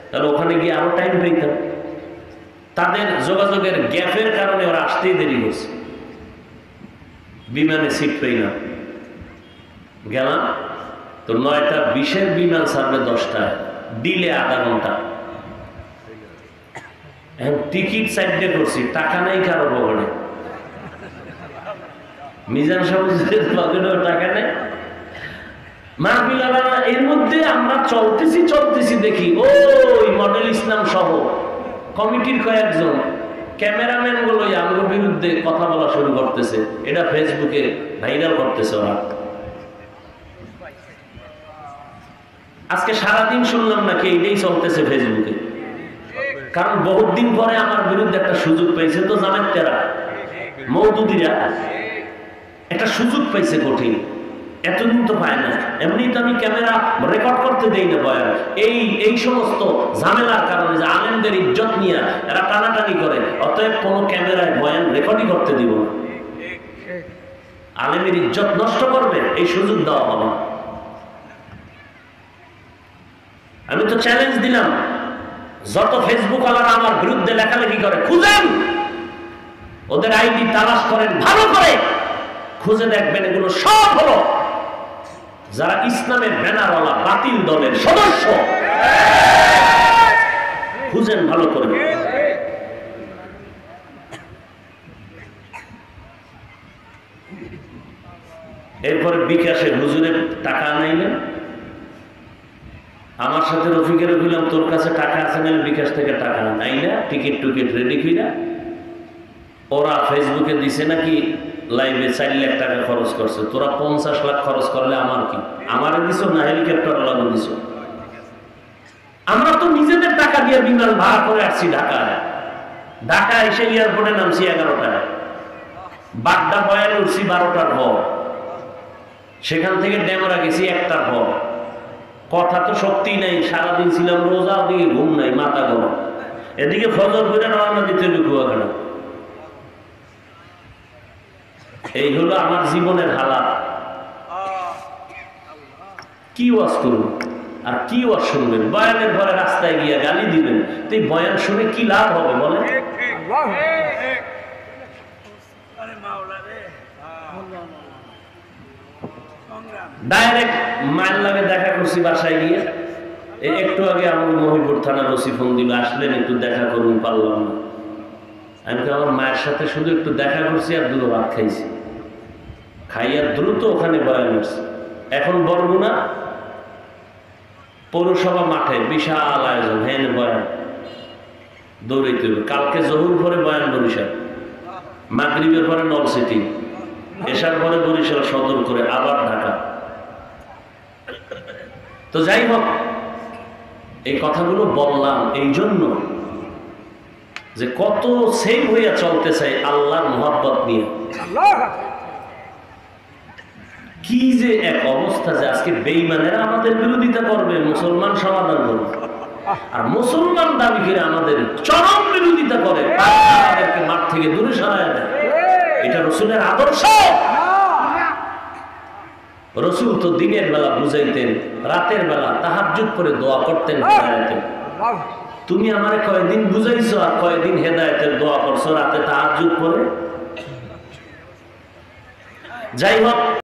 তাহলে ওখানে গিয়ে আরো টাইম পেতাম। তাদের যোগাযোগের গ্যাপের কারণে ওরা আসতেই দেরি করছে, বিমানে সিট পেই না। গেলাম তো 9:20 বিমান ছাড়বে 10টায়, ডিলে আধা ঘন্টা। এখন টিকিট সাইডে করছি, টাকা নেই কারো পকেটে, মিজান সাহেবের পকেটেও টাকা নেই, মাহফিল আলাদা। এর মধ্যে আমরা চলতেছি দেখি ওই মডেল ইসলাম সহ কমিটির কয়েকজন ক্যামেরাম্যান গুলো আমার বিরুদ্ধে কথা বলা শুরু করতেছে। এটা ফেসবুকে ভাইরাল করতেছে ওরা। আজকে সারাদিন শুনলাম নাকি এইটাই চলতেছে ফেসবুকে, কারণ বহুত দিন পরে আমার বিরুদ্ধে একটা সুযোগ পাইছে। তো জামাতেরা, মওদুদিরা একটা সুযোগ পাইছে কঠিন, এতদিন তো পায় না। এমনি তো আমি ক্যামেরা রেকর্ড করতে দেই না বয়ান। এই সমস্ত ঝামেলার কারণে যে আলেমদের ইজ্জত নিয়ে এরা টানাটানি করে, অতএব কোনো ক্যামেরায় বয়ান রেকর্ডই করতে দিব না। আলেমের ইজ্জত নষ্ট করবে, এই সুযোগ দেওয়া হবে না। আমি তো চ্যালেঞ্জ দিলাম, যত ফেসবুক ওয়ালারা আমার বিরুদ্ধে লেখালেখি করে খুঁজেন, ওদের আইডি তালাশ করেন, ভালো করে খুঁজে দেখবেন এগুলো সব হলো যারা ইসলামের ব্যানারওয়ালা বাতিল দলের সদস্য। খুঁজেন ভালো করে। এরপরে বিকাশে হুজুরের টাকা আনাইলেন, আমার সাথে রফিকের বললাম, তোর কাছে টাকা আছে না? বিকাশ থেকে টাকা নাই না, টিকিট রেডি কইরা ওরা ফেসবুকে দিছে নাকি লাইভে 4 লাখ টাকা খরচ করছে। তোরা 50 লাখ খরচ করলে আমার কি? আমারে দিছো না হেলিকপ্টার ওলা দিছো? আমরা তো নিজেদের টাকা দিয়ে বিমান ভাড়া করে আসছি ঢাকা এসে এয়ারপোর্টে নামছি 11টায়, বাড্ডা বয়ান উঠছি 12টার পর, সেখান থেকে ডেমরা গেছি 1টার পর। কথা তো সত্যি নাই, সারাদিন ছিলাম রোজা, ওদিকে ঘুম নাই, মাথা গরম। এদিকে ফজর করে রওনা দিতে হবে কুয়াকাটা। এই হলো আমার জীবনের হালাত। কি ওয়াজ করুন আর কি ওয়াজ শুনবেন? বয়ানের পরে রাস্তায় গিয়ে গালি দিবেন, তো এই বয়ান শুনে কি লাভ হবে বলেন? ডাইরেক্ট মাইল লাগে দেখা করছি বাসায় গিয়ে। একটু আগে আমার মহিপুর থানার ওসি ফোন দিল, আসলেন একটু দেখা করুন, পারলাম না। আমি তো আমার মায়ের সাথে শুধু একটু দেখা করছি আর দুটো ভাত খাইছি, খাইয়া দ্রুত ওখানে বয়ান আসছে। এখন বরগুনা পৌরসভা মাঠে বিশাল আয়োজন, হ্যাঁ বয়ান দৌড়াইতে হবে। কালকে জহুর পরে বয়ান বরিশাল, মাগরিবের পরে নলসিটি, এশার পরে বরিশাল সদর করে আবার ঢাকা। তো যাই হোক, এই কথাগুলো বললাম এই জন্য যে কত সেভ হইয়া চলতে চাই আল্লাহর মোহাব্বত নিয়ে। কি যে এক অবস্থা যে আজকে বেঈমানেরা আমাদের বিরোধিতা করবে, মুসলমান সমাধান করবে, আর মুসলমান দাবি করে আমাদের চরম বিরোধিতা করে, আমাদেরকে মাঠ থেকে দূরে সরায় দেয়। এটা রসুলের আদর্শ। রসুল তো দিনের বেলা বুঝাইতেন, রাতের বেলা তাহাজ্জুদ করে দোয়া করতেন হেদায়েতের। তুমি আমারে কয়দিন বুঝাইছো আর কয়দিন হেদায়েতের দোয়া করছো রাতে তাহাজ্জুদ করে? যাই হোক।